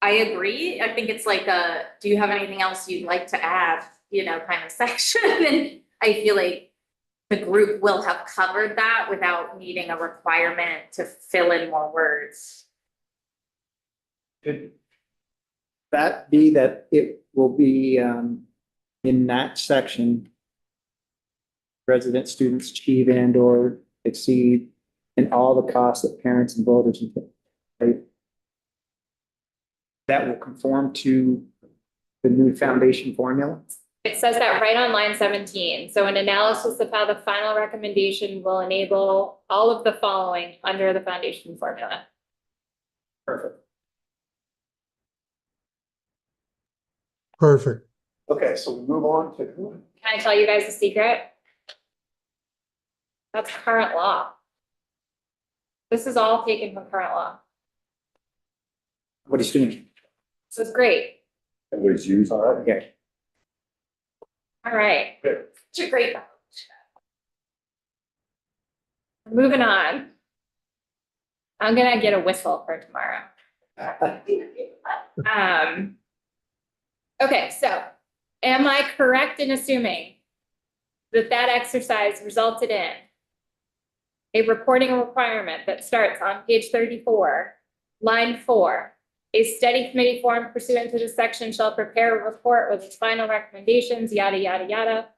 I agree. I think it's like do you have anything else you'd like to add, kind of section? And I feel like the group will have covered that without needing a requirement to fill in more words. Could that be that it will be in that section, resident students achieve and or exceed in all the costs that parents and voters, right? That will conform to the new foundation formula? It says that right on line 17. So an analysis of how the final recommendation will enable all of the following under the foundation formula. Perfect. Perfect. okay, so we move on to, Can I tell you guys a secret? That's current law. This is all taken from current law. What is doing? This is great. Everybody's used. all right, Okay. All right. Good. Such a great. Moving on. I'm gonna get a whistle for tomorrow. Okay, so am I correct in assuming that that exercise resulted in a reporting requirement that starts on page 34, line 4? A study committee formed pursuant to this section shall prepare a report with its final recommendations, yada, yada, yada.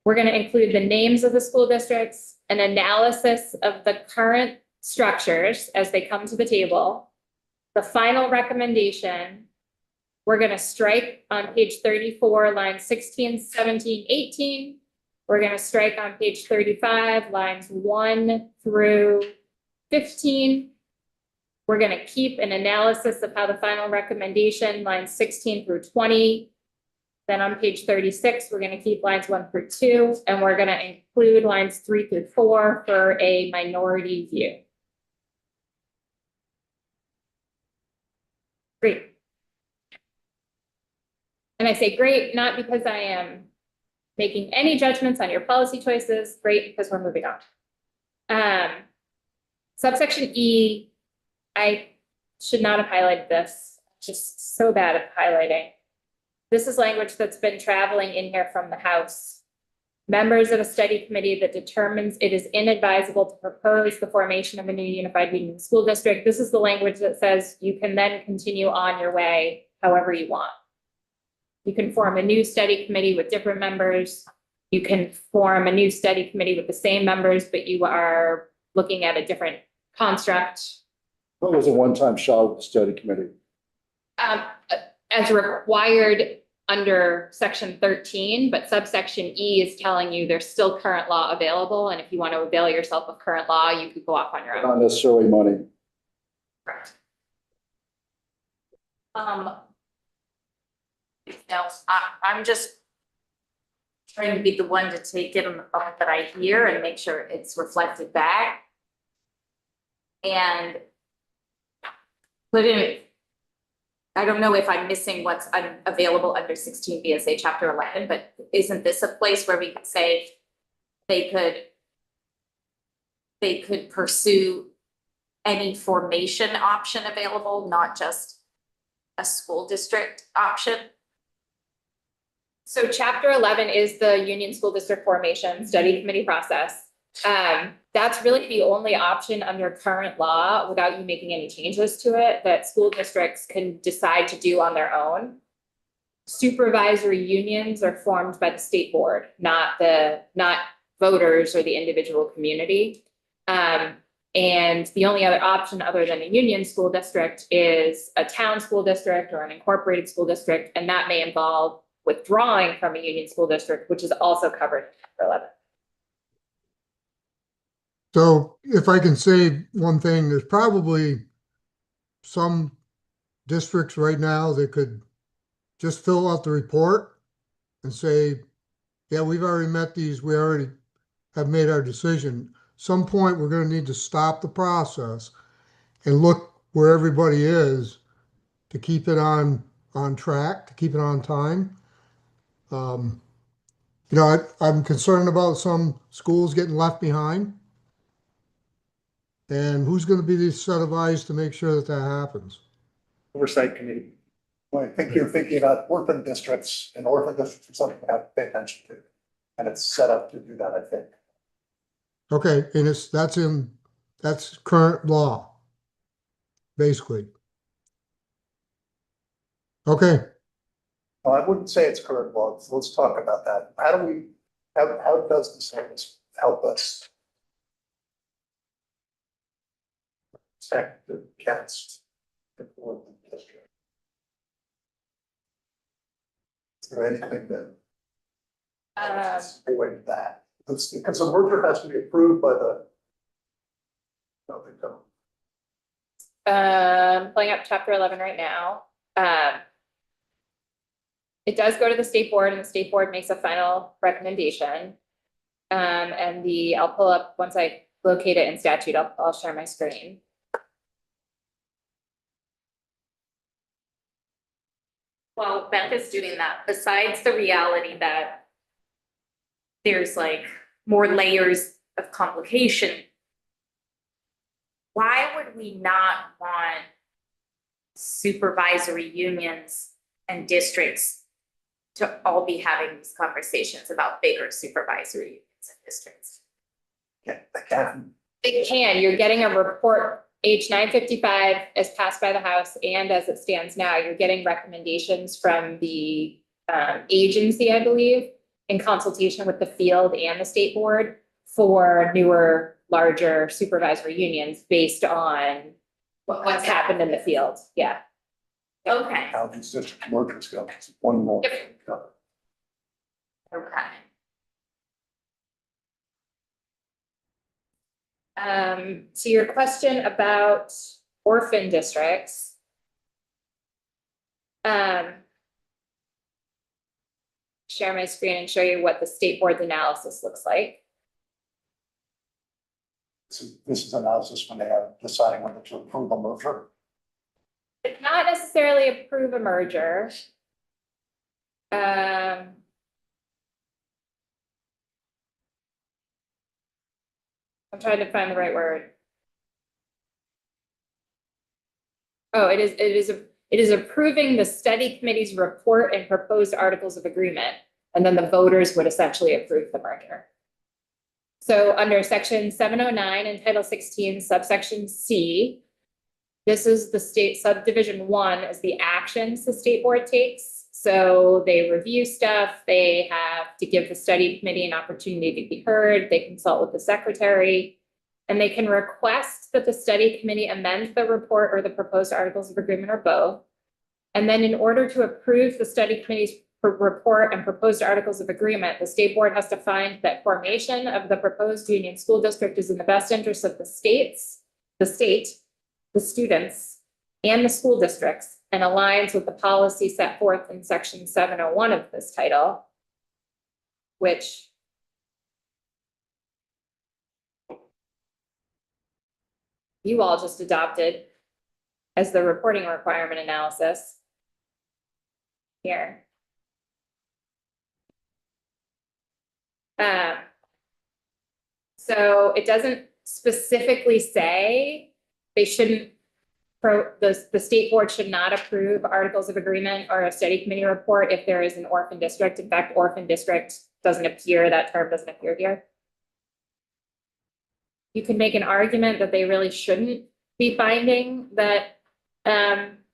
We're going to include the names of the school districts, an analysis of the current structures as they come to the table, the final recommendation. We're going to strike on page 34, lines 16, 17, 18. We're going to strike on page 35, lines 1 through 15. We're going to keep an analysis of how the final recommendation, lines 16 through 20. Then on page 36, we're going to keep lines 1 through 2, and we're going to include lines 3 through 4 for a minority view. Great. And I say great, not because I am making any judgments on your policy choices. Great, because we're moving on. Subsection E, I should not have highlighted this. Just so bad at highlighting. This is language that's been traveling in here from the House. Members of a study committee that determines it is inadvisable to propose the formation of a new unified union school district. This is the language that says you can then continue on your way however you want. You can form a new study committee with different members. You can form a new study committee with the same members, but you are looking at a different construct. What was a one-time shot with the study committee? As required under section 13, but subsection E is telling you there's still current law available. And if you want to avail yourself of current law, you could go off on your own. Not necessarily money. Correct. No, I'm just trying to be the one to take it on that I hear and make sure it's reflected back. And put in, I don't know if I'm missing what's available under 16 BSA Chapter 11, but isn't this a place where we could say they could pursue any formation option available, not just a school district option? So chapter 11 is the Union School District Formation Study Committee process. That's really the only option under current law without you making any changes to it that school districts can decide to do on their own. Supervisory unions are formed by the state board, not voters or the individual community. And the only other option other than a union school district is a town school district or an incorporated school district, and that may involve withdrawing from a union school district, which is also covered in Chapter 11. So if I can say one thing, there's probably some districts right now that could just fill out the report and say, yeah, we've already met these, we already have made our decision. Some point, we're gonna need to stop the process and look where everybody is to keep it on track, to keep it on time. You know, I'm concerned about some schools getting left behind. And who's gonna be the set of eyes to make sure that that happens? Oversight committee. Well, I think you're thinking about orphan districts, and orphan districts are something we have to pay attention to. And it's set up to do that, I think. Okay, and that's current law, basically. Okay, Well, I wouldn't say it's current law, so let's talk about that. How does the service help us protect against the orphan district? Is there anything that related to that? Because the merger has to be approved by the. No, they don't. Pulling up chapter 11 right now. It does go to the state board and the state board makes a final recommendation. And I'll pull up, once I locate it in statute, I'll share my screen. While Beth is doing that, besides the reality that there's like more layers of complication, why would we not want supervisory unions and districts to all be having these conversations about bigger supervisory unions and districts? Yeah, they can. It can, you're getting a report, H 955 as passed by the House and as it stands now, you're getting recommendations from the agency, I believe, in consultation with the field and the state board for newer, larger supervisory unions based on what's happened in the field. Yeah. Okay, How these district mergers go. It's one more. okay. To your question about orphan districts. Share my screen and show you what the state board's analysis looks like. This is analysis when they are deciding whether to approve a merger. It's not necessarily approve a merger. I'm trying to find the right word. Oh, it is approving the study committee's report and proposed articles of agreement, and then the voters would essentially approve the merger. So under section 709 and title 16 subsection C, this is the state subdivision 1 is the actions the state board takes. So they review stuff, they have to give the study committee an opportunity to be heard, they consult with the secretary, and they can request that the study committee amend the report or the proposed articles of agreement or both. And then in order to approve the study committee's report and proposed articles of agreement, the state board has to find that formation of the proposed union school district is in the best interest of the state, the students, and the school districts, and aligns with the policy set forth in section 701 of this title. which you all just adopted as the reporting requirement analysis here. So it doesn't specifically say they shouldn't, the state board should not approve articles of agreement or a study committee report if there is an orphan district. In fact, orphan district doesn't appear, that term doesn't appear here. You could make an argument that they really shouldn't be finding that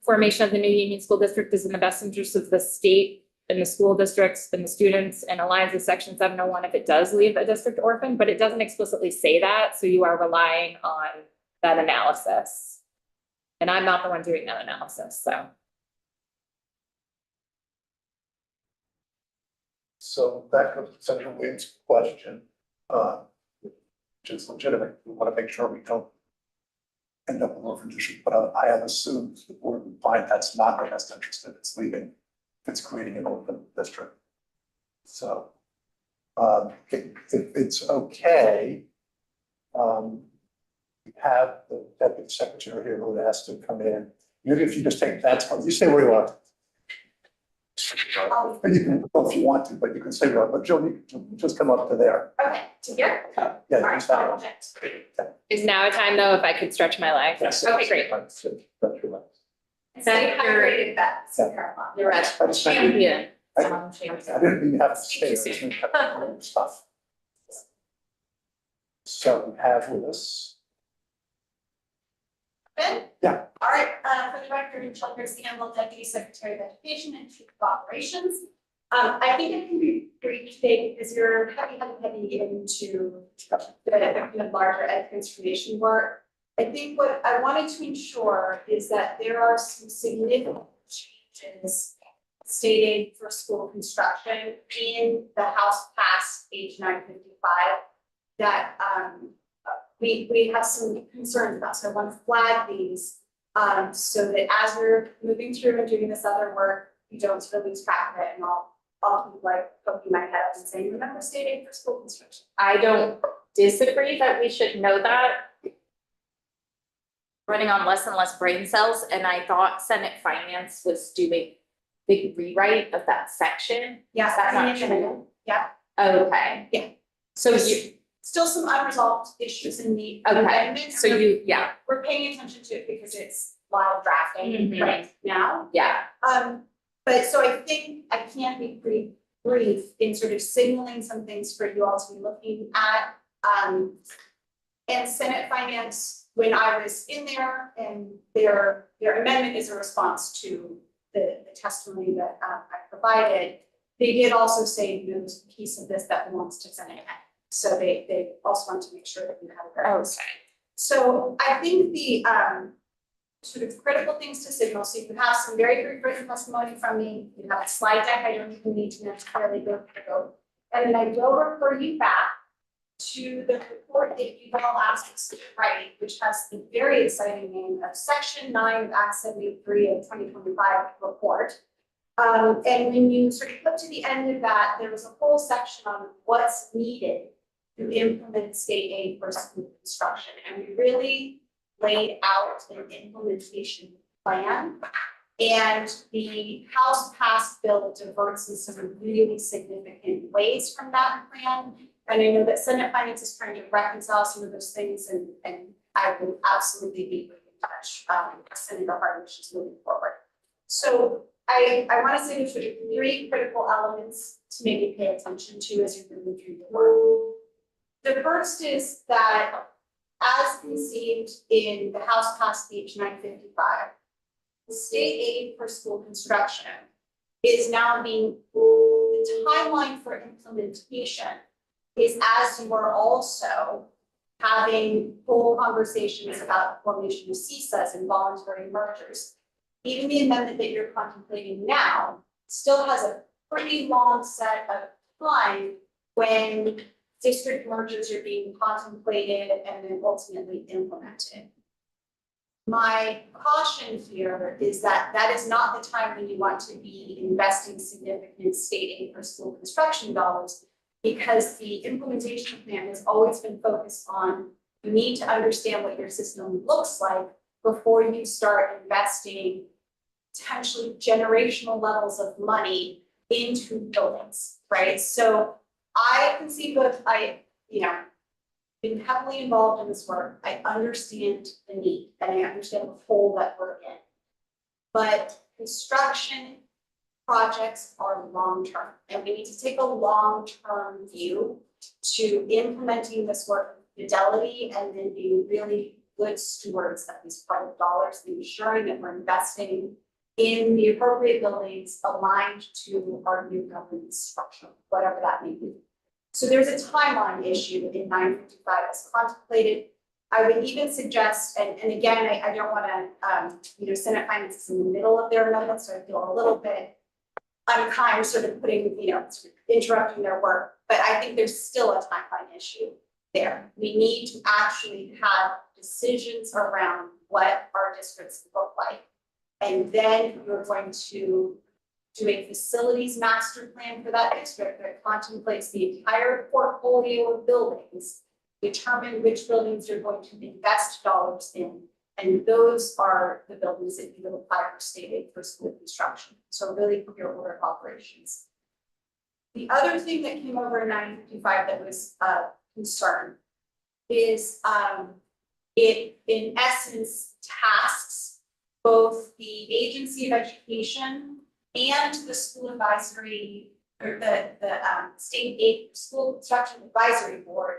formation of the new Union School District is in the best interest of the state and the school districts and the students, and aligns with section 701 if it does leave a district orphan, but it doesn't explicitly say that, so you are relying on that analysis. And I'm not the one doing that analysis, so. So that goes to Senator Williams' question, which is legitimate. We want to make sure we don't end up in an orphan district, but I have assumed the board would find that's not the best interest if it's leaving, if it's creating an orphan district. So, if it's okay, we have the deputy secretary here who has to come in. Maybe if you just take that, you stay where you are. You can go if you want to, but you can stay where you are. But Jill, you can just come up to there. Okay, to here? Yeah, Alright, just that I'll one. just- Is now a time though, if I could stretch my legs? Yes. Okay, great. That's your legs. Stay hydrated, that's You're a champion. I didn't mean to have to stay, I just meant to have to do stuff. So we have with us, Ben? Yeah. All right, for the record, Michelle Grace Campbell, Deputy Secretary of Education and Chief of Operations. I think it can be brief today because you're heavy into the larger ed transformation work. I think what I wanted to ensure is that there are some significant changes stated for school construction in the House passed H 955 that we have some concerns about. So I want to flag these so that as we're moving through and doing this other work, you don't sort of lose track of it, and I'll keep like poking my head up and saying, remember state aid for school construction. I don't disagree that we should know that. Running on less and less brain cells, and I thought Senate Finance was doing big rewrite of that section. Yes, Is that that's not an true? Yeah. Okay. Yeah. So you, Still some unresolved issues in the okay, amendments. so you, yeah, We're paying attention to it because it's live drafting Mhm. right now. yeah, But so I think I can be pretty brief in sort of signaling some things for you all to be looking at. And Senate Finance, when I was in there, and their amendment is a response to the testimony that I provided. They did also say, you know, there's a piece of this that belongs to Senate. So they also want to make sure that you have it. okay. So I think the sort of critical things to signal, so you have some very brief written testimony from me, you have a slide deck, I don't even need to necessarily go through. And then I will refer you back to the report that you all asked us to write, which has the very exciting name of Section 9 of Act 73 of 2025 report. And when you sort of put to the end of that, there was a whole section on what's needed to implement state aid for school construction. And we really laid out an implementation plan. And the House passed bill diverts in some really significant ways from that plan. And I know that Senate Finance is trying to reconcile some of those things, and I will absolutely be in touch with Senator Harnish is moving forward. So I want to say there's sort of three critical elements to maybe pay attention to as you're moving through the work. The first is that as conceived in the House passed H 955, the state aid for school construction is now being, the timeline for implementation is as you are also having full conversations about the formation of CSAs and voluntary mergers. Even the amendment that you're contemplating now still has a pretty long set of time when district mergers are being contemplated and then ultimately implemented. My caution here is that that is not the time when you want to be investing significant state aid for school construction dollars, because the implementation plan has always been focused on, you need to understand what your system looks like before you start investing potentially generational levels of money into buildings, right? So I conceive of, been heavily involved in this work. I understand the need and I understand the hole that we're in. But construction projects are long-term and we need to take a long-term view to implementing this work with fidelity and then being really good stewards of these public dollars and ensuring that we're investing in the appropriate buildings aligned to our new governance structure, whatever that may be. So there's a timeline issue in 955 as contemplated. I would even suggest, and again, I don't want to, Senate Finance is in the middle of their amendment, so I feel a little bit unkind sort of putting, sort of interrupting their work, but I think there's still a timeline issue there. We need to actually have decisions around what our districts look like. And then you're going to do a facilities master plan for that district that contemplates the entire portfolio of buildings, determine which buildings you're going to invest dollars in, and those are the buildings that you will apply for state aid for school construction. So really clear order of operations. The other thing that came over in 955 that was a concern is it in essence tasks both the Agency of Education and the school advisory or the state aid school construction advisory board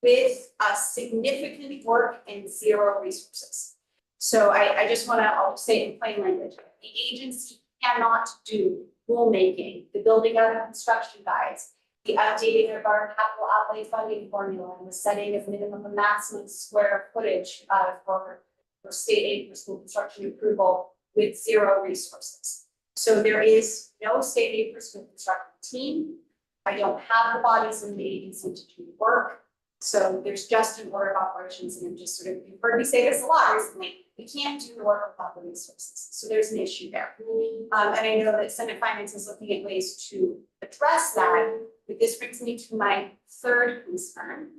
with a significant work and zero resources. So I just want to, I'll say it in plain language, the agency cannot do rulemaking, the building out of construction guides, the updating of our capital outlay funding formula, and the setting of minimum and maximum square footage for state aid for school construction approval with zero resources. So there is no state aid for school construction team. I don't have the bodies in the agency to do work. So there's just an order of operations, and I'm just sort of, you've heard me say this a lot recently, we can't do the work without the resources. So there's an issue there. And I know that Senate Finance is looking at ways to address that, but this brings me to my third concern.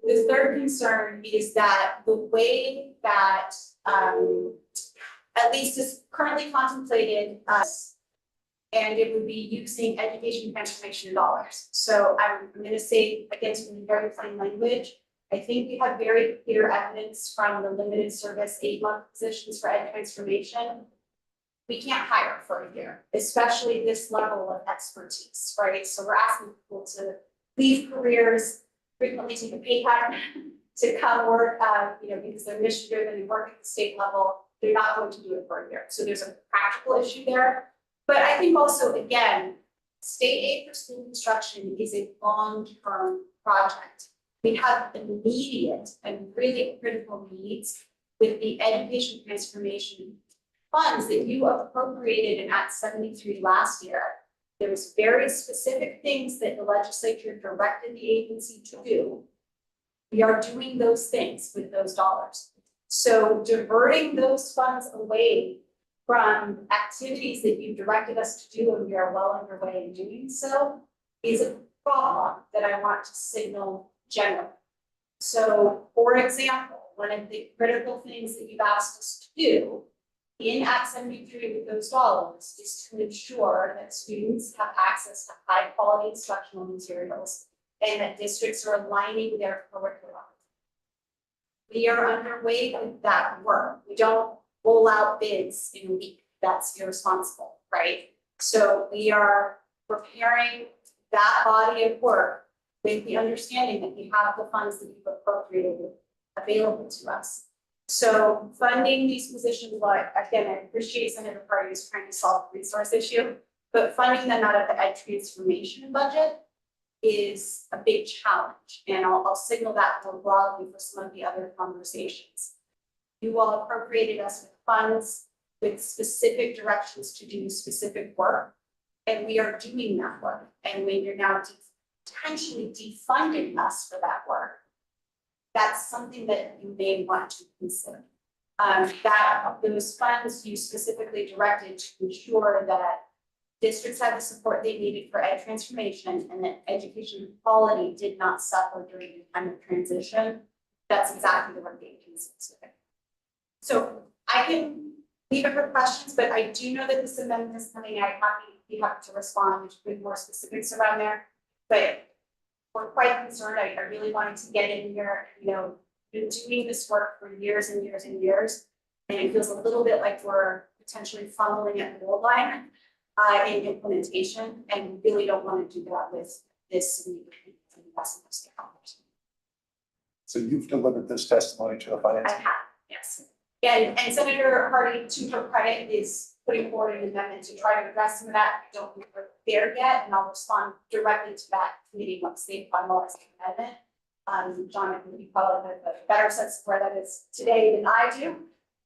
The third concern is that the way that, at least is currently contemplated, and it would be using education transformation dollars. So I'm going to say, again, in very plain language, I think we have very clear evidence from the limited service 8-month positions for ed transformation. We can't hire for a year, especially this level of expertise, right? So we're asking people to leave careers, frequently take a pay cut to come work, because they're mission driven and work at the state level. They're not going to do it for a year. So there's a practical issue there. But I think also, again, state aid for school construction is a long-term project. We have immediate and really critical needs with the education transformation funds that you appropriated in Act 73 last year. There was very specific things that the legislature directed the agency to do. We are doing those things with those dollars. So diverting those funds away from activities that you directed us to do, and we are well underway in doing so, is a problem that I want to signal generally. So, for example, one of the critical things that you've asked us to do in Act 73 with those dollars is to ensure that students have access to high quality instructional materials and that districts are aligning their curriculum. We are underway with that work. We don't roll out bids in a week. That's irresponsible, right? So we are preparing that body of work with the understanding that we have the funds that we've appropriated available to us. So funding these positions, like, again, I appreciate Senator Party is trying to solve the resource issue, but funding them out of the ed transformation budget is a big challenge. And I'll signal that more broadly for some of the other conversations. You all appropriated us with funds with specific directions to do specific work, and we are doing that work. And when you're now potentially defunding us for that work, that's something that you may want to consider. That those funds you specifically directed to ensure that districts had the support they needed for ed transformation and that education quality did not suffer during the time of transition, that's exactly the work the agency is doing. So I can leave it for questions, but I do know that this amendment is coming. I'm be happy to respond with more specifics around there. But we're quite concerned. I really wanted to get in here, been doing this work for years and years and years. And it feels a little bit like we're potentially fumbling at the goal line in implementation, and we really don't want to do that with this investment of stakeholders. So you've delivered this testimony to the finance. I have, yes. And Senator Hardy, to her credit, is putting forward an amendment to try to address some of that. I don't think we're there yet, and I'll respond directly to that committee once they finalize the amendment. John, I think you probably have a better sense of where that is today than I do.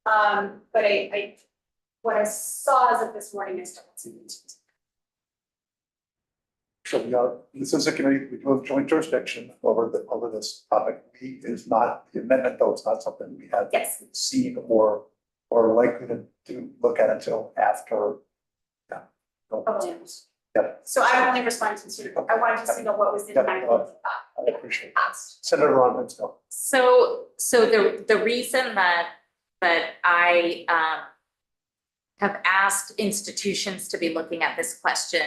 But I what I saw as of this morning is still So this is a committee, we do have joint jurisdiction over this topic. We is not, the amendment though, it's not something we have Yes. seen or likely to look at until after. Yeah. Yep. So I'm only responding to, I wanted to signal what was in my. I appreciate it. Senator Ron, let's go. So the reason that I have asked institutions to be looking at this question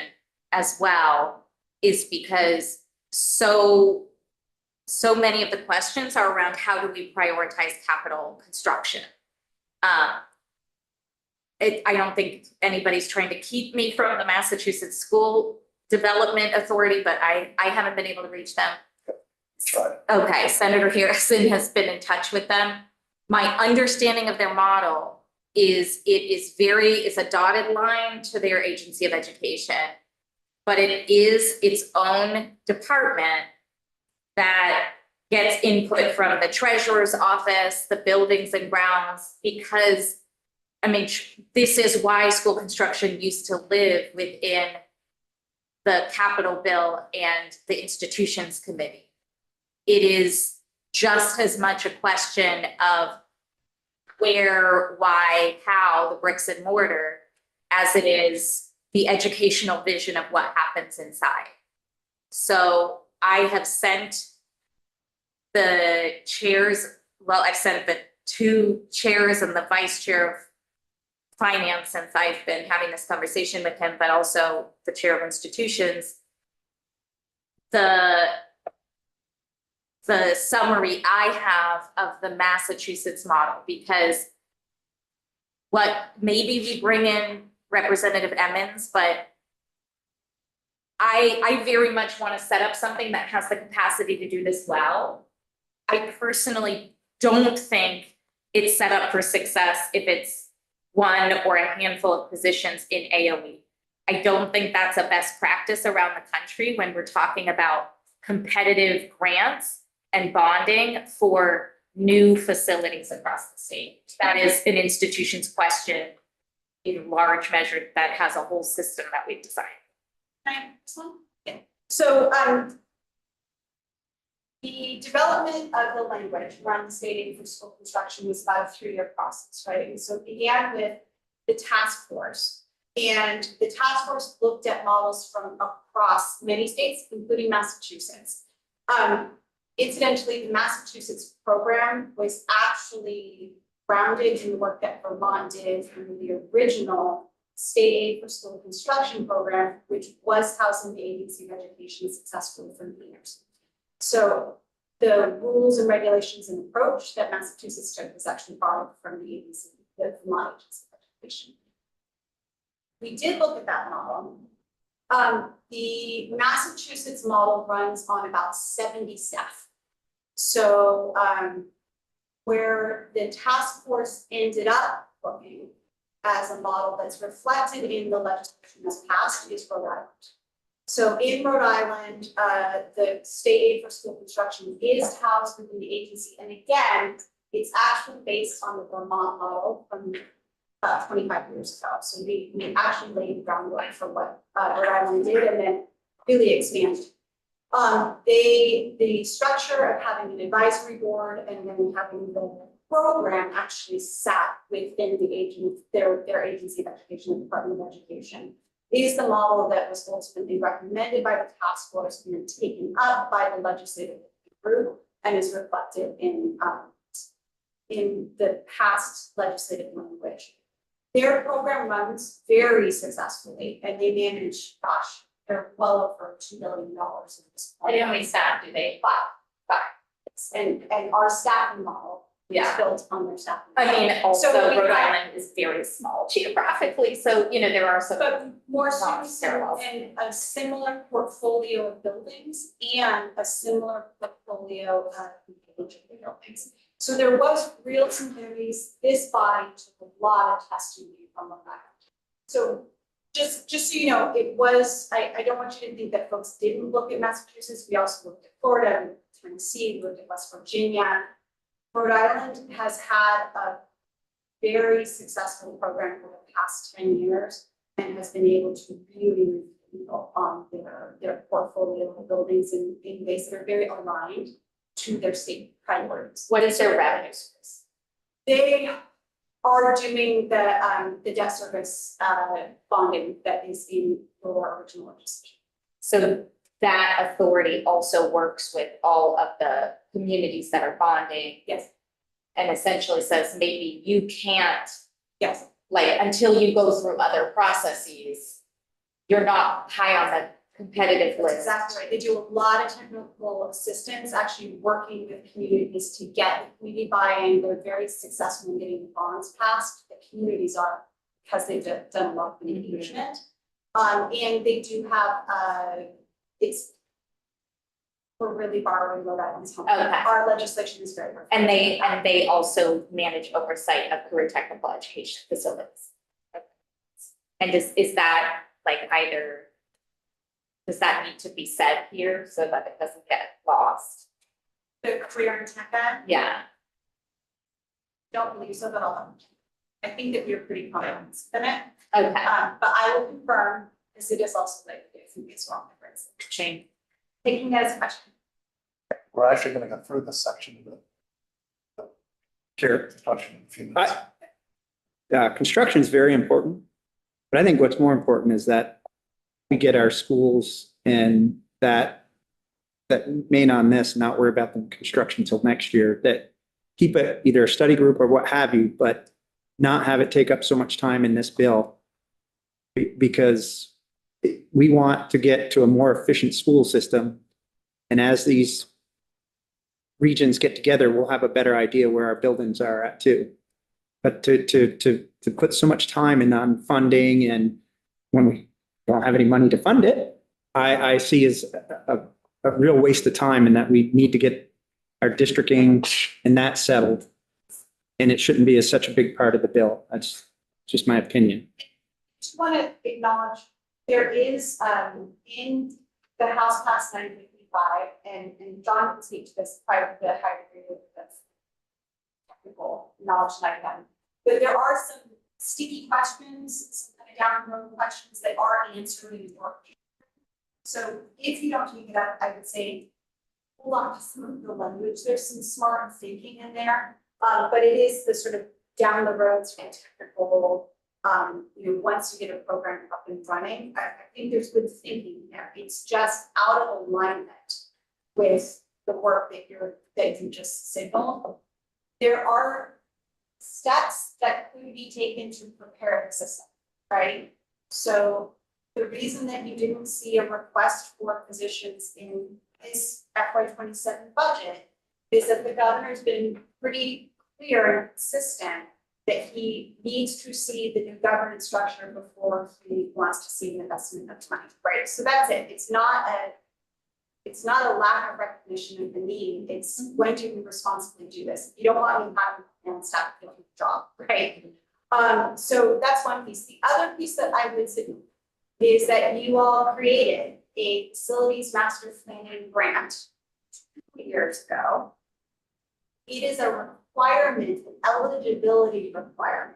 as well is because so many of the questions are around how do we prioritize capital construction. I don't think anybody's trying to keep me from the Massachusetts School Development Authority, but I haven't been able to reach them. Try. Okay, Senator Harrison has been in touch with them. My understanding of their model is it's a dotted line to their agency of education, but it is its own department that gets input from the treasurer's office, the buildings and grounds, because I mean, this is why school construction used to live within the capital bill and the institutions committee. It is just as much a question of where, why, how, the bricks and mortar, as it is the educational vision of what happens inside. So I have sent the chairs, well, I've sent the 2 chairs and the vice chair of finance since I've been having this conversation with him, but also the chair of institutions, the summary I have of the Massachusetts model, because maybe we bring in Representative Emmons, but I very much want to set up something that has the capacity to do this well. I personally don't think it's set up for success if it's 1 or a handful of positions in AOE. I don't think that's a best practice around the country when we're talking about competitive grants and bonding for new facilities across the state. That is an institution's question in large measure that has a whole system that we've designed. Yeah. So the development of the language around the state aid for school construction was about a 3-year process, right? And so it began with the task force. And the task force looked at models from across many states, including Massachusetts. Incidentally, the Massachusetts program was actually grounded in the work that Vermont did through the original state aid for school construction program, which was housed in the Agency of Education successfully for years. So the rules and regulations and approach that Massachusetts took was actually borrowed from the agency, the Vermont Agency of Education. We did look at that model. The Massachusetts model runs on about 70 staff. So where the task force ended up looking as a model that's reflected in the legislation that's passed is Rhode Island. So in Rhode Island, the state aid for school construction is housed within the agency. And again, it's actually based on the Vermont model from 25 years ago. So we actually laid the groundwork for what Rhode Island did and then really expanded. The structure of having an advisory board and then having the program actually sat within the agency, their agency of education, the Department of Education. is the model that was ultimately recommended by the task force and then taken up by the legislative group and is reflected in the past legislative language. Their program runs very successfully and they manage, gosh, they're well over $2 billion at this point. And how many staff do they? Five. And our staffing model is Yeah. built on their staffing. I mean, model. also So we Rhode have- Island is very small geographically, so, you know, there are some. But more Not students sterile. and a similar portfolio of buildings and a similar portfolio of buildings. So there was real similarities. This body took a lot of testing from Rhode Island. So just so you know, it was, I don't want you to think that folks didn't look at Massachusetts. We also looked at Florida, we looked at Tennessee, we looked at West Virginia. Rhode Island has had a very successful program for the past 10 years and has been able to really build on their portfolio of buildings in ways that are very aligned to their state priorities. What is their revenue source? They are doing the debt service bonding that is in your original legislation. So that authority also works with all of the communities that are bonding. Yes. And essentially says maybe you can't, Yes. like, until you go through other processes, you're not high on the competitive That's list. exactly right. They do a lot of technical assistance, actually working with communities to get the community buy-in. They're very successful in getting the bonds passed. The communities are, because they've done a lot of engagement. And they do have, we're really borrowing Rhode Island's home. Okay. Our legislation is very. And they also manage oversight of career technical education facilities. And is that like either, does that need to be said here so that it doesn't get lost? The career and tech ed, Yeah, don't believe so, but I think that we're pretty confident in it. okay, But I will confirm, because it is also like, if it's wrong, for instance. Shane. Taking that as a question. We're actually gonna go through this section of the Sure. discussion in a few minutes. Construction is very important, but I think what's more important is that we get our schools and that main on this, not worry about the construction until next year, that keep it either a study group or what have you, but not have it take up so much time in this bill. Because we want to get to a more efficient school system. And as these regions get together, we'll have a better idea where our buildings are at too. But to put so much time in on funding and when we don't have any money to fund it, I see as a real waste of time and that we need to get our districting and that settled. And it shouldn't be such a big part of the bill. That's just my opinion. Just want to acknowledge, there is, in the House Pass 955, and John can speak to this prior to the higher degree of technical knowledge like that. But there are some sticky questions, some kind of down the road questions that are answered in your. So if you don't take it up, I would say, hold on to some of the language. There's some smart thinking in there. But it is the sort of down the road sort of technical, once you get a program up and running, I think there's good thinking there. It's just out of alignment with the work that you just signaled. There are steps that could be taken to prepare the system, right? So the reason that you didn't see a request for positions in this FY27 budget is that the governor's been pretty clear and consistent that he needs to see the new governance structure before he wants to see an investment of money, right? So that's it. It's not a lack of recognition of the need. It's when do we responsibly do this? You don't want me having staff doing the job, right? So that's one piece. The other piece that I would signal is that you all created a facilities master planning grant 2 years ago. It is a requirement, an eligibility requirement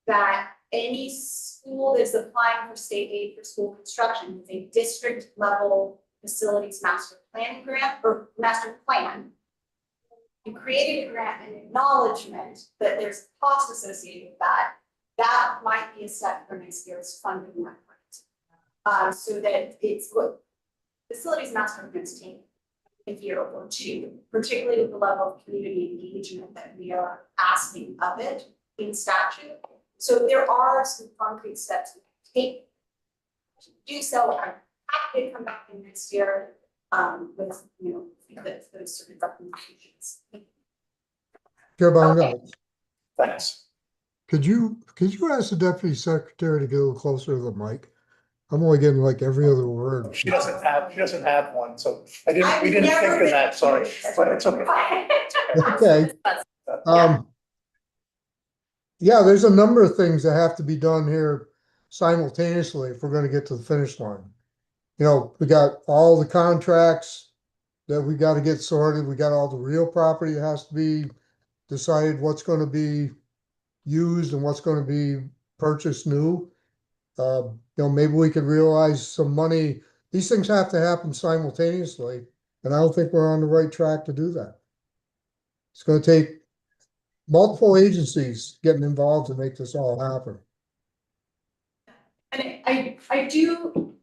that any school that's applying for state aid for school construction with a district level facilities master planning grant or master plan. You created a grant and acknowledgement that there's cost associated with that. that might be a step for next year's funding that grant. So that it's what facilities master plans take a year or two, particularly with the level of community engagement that we are asking of it in statute. So there are some concrete steps we can take to do so. I'm happy to come back in next year with, those sort of recommendations. Chair Baumgart, Thanks. could you ask the deputy secretary to get a little closer to the mic? I'm only getting like every other word. She doesn't have one, so we didn't I've think never of that, been- sorry, but it's okay. Okay. Yeah, there's a number of things that have to be done here simultaneously if we're gonna get to the finish line. You know, we got all the contracts that we gotta get sorted, we got all the real property that has to be decided what's gonna be used and what's gonna be purchased new. Maybe we could realize some money, these things have to happen simultaneously, and I don't think we're on the right track to do that. It's gonna take multiple agencies getting involved to make this all happen. And I do,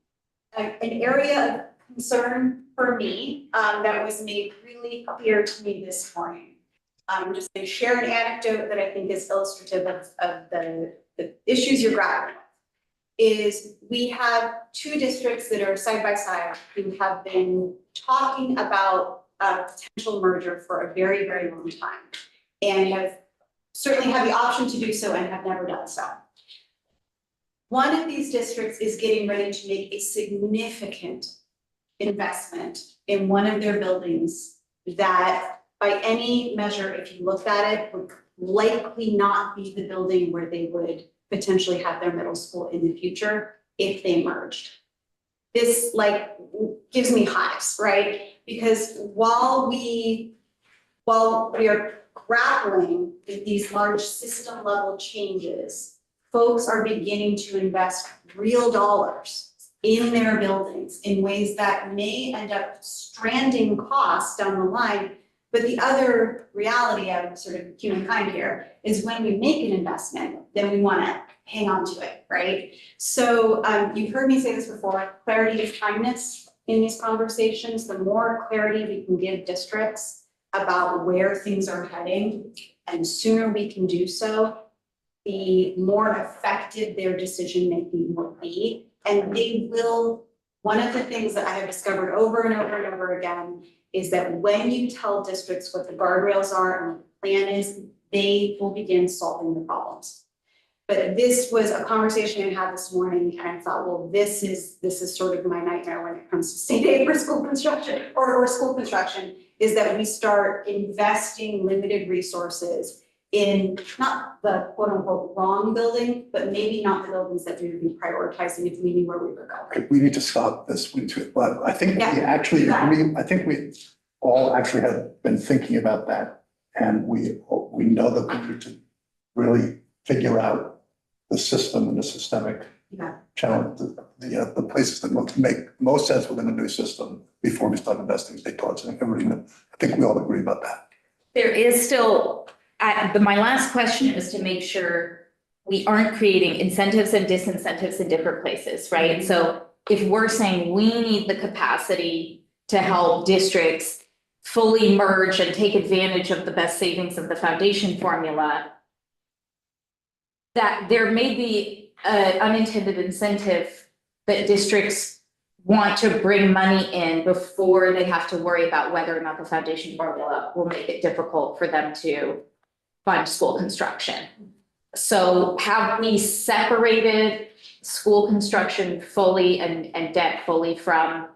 an area of concern for me, that was made really clear to me this morning. I'm just gonna share an anecdote that I think is illustrative of the issues you're grappling with. Is we have two districts that are side by side who have been talking about a potential merger for a very, very long time. And have certainly had the option to do so and have never done so. One of these districts is getting ready to make a significant investment in one of their buildings that by any measure, if you looked at it, would likely not be the building where they would potentially have their middle school in the future if they merged. This gives me hives, right? Because while we are grappling with these large system level changes, folks are beginning to invest real dollars in their buildings in ways that may end up stranding costs down the line. But the other reality of sort of humankind here is when we make an investment, then we want to hang on to it, right? So you've heard me say this before, clarity is kindness in these conversations. The more clarity we can give districts about where things are heading, and the sooner we can do so, the more effective their decision making will be. And they will, one of the things that I have discovered over and over and over again is that when you tell districts what the guardrails are and what the plan is, they will begin solving the problems. But this was a conversation I had this morning, and I thought, well, this is sort of my nightmare when it comes to state aid for school construction or school construction, is that we start investing limited resources in not the quote unquote wrong building, but maybe not the buildings that we would be prioritizing if we knew where we were going. We need to stop this, but I think we Yeah. actually agree, I think we all actually have been thinking about that. And we know that we need to really figure out the system and the systemic Yeah. challenge, the places that make most sense within a new system before we start investing big dollars in everything. I think we all agree about that. There is still, my last question is to make sure we aren't creating incentives and disincentives in different places, right? So if we're saying we need the capacity to help districts fully merge and take advantage of the best savings of the foundation formula, that there may be an unintended incentive that districts want to bring money in before they have to worry about whether or not the foundation formula will make it difficult for them to fund school construction. So have we separated school construction fully and debt fully from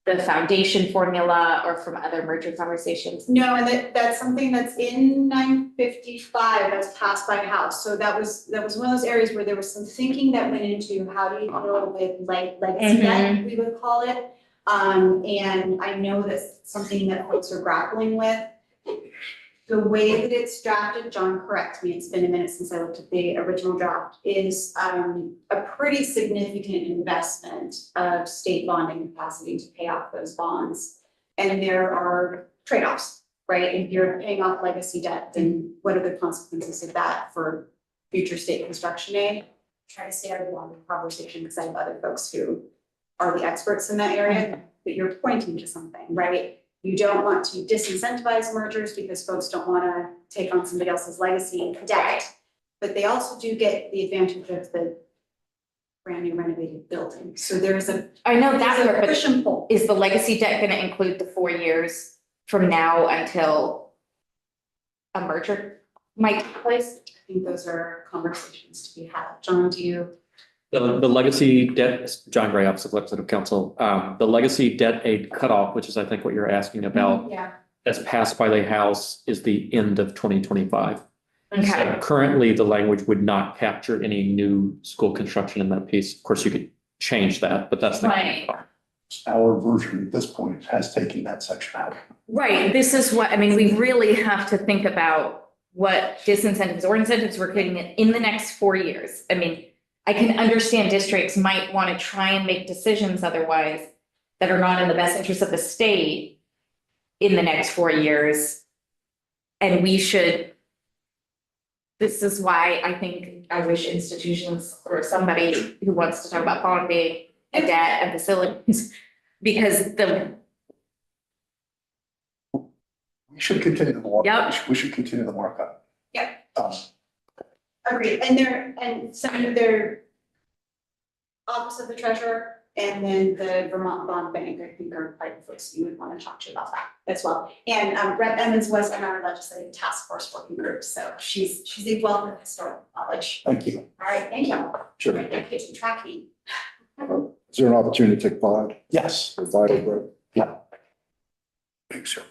the foundation formula or from other merger conversations? No, and that's something that's in 955 that's passed by House. So that was one of those areas where there was some thinking that went into how do you deal with legacy debt, we would call it. And I know that's something that folks are grappling with. The way that it's drafted, John, correct me, it's been a minute since I looked at the original draft, is a pretty significant investment of state bonding capacity to pay off those bonds. And there are trade-offs, right? If you're paying off legacy debt, then what are the consequences of that for future state construction aid. Try to stay out of the long conversation because I have other folks who are the experts in that area, but you're pointing to something, right? You don't want to disincentivize mergers because folks don't want to take on somebody else's legacy debt. But they also do get the advantage of the brand new renovated building. So there's a, I know that there's part, a but push and pull. is the legacy debt gonna include the 4 years from now until a merger might take place? I think those are conversations to be had. John, do you? The legacy debt, John Gray, Office of Legislative Counsel, the legacy debt aid cutoff, which is I think what you're asking about, Yeah. as passed by the House, is the end of 2025. Okay, So currently, the language would not capture any new school construction in that piece. Of course, you could change that, but that's the. Right. Our version at this point has taken that section out. right, this is what, I mean, we really have to think about what disincentives or incentives we're creating in the next 4 years. I mean, I can understand districts might want to try and make decisions otherwise that are not in the best interest of the state in the next 4 years. And we should, this is why I think I wish institutions or somebody who wants to talk about bonding and debt and facilities, because We should continue the markup. Yep. We should continue the markup. Yep. Um, Agreed, and some of their Office of the Treasurer and then the Vermont Bond Bank, I think are probably the folks you would want to talk to about that as well. And Rep. Emmons was on our legislative task force working group, so she's a wealth of historical knowledge. Thank you. All right, thank you. Sure. Thank you for tracking. Is there an opportunity to take 5 Yes. for vital break? Yeah. Thanks, sir.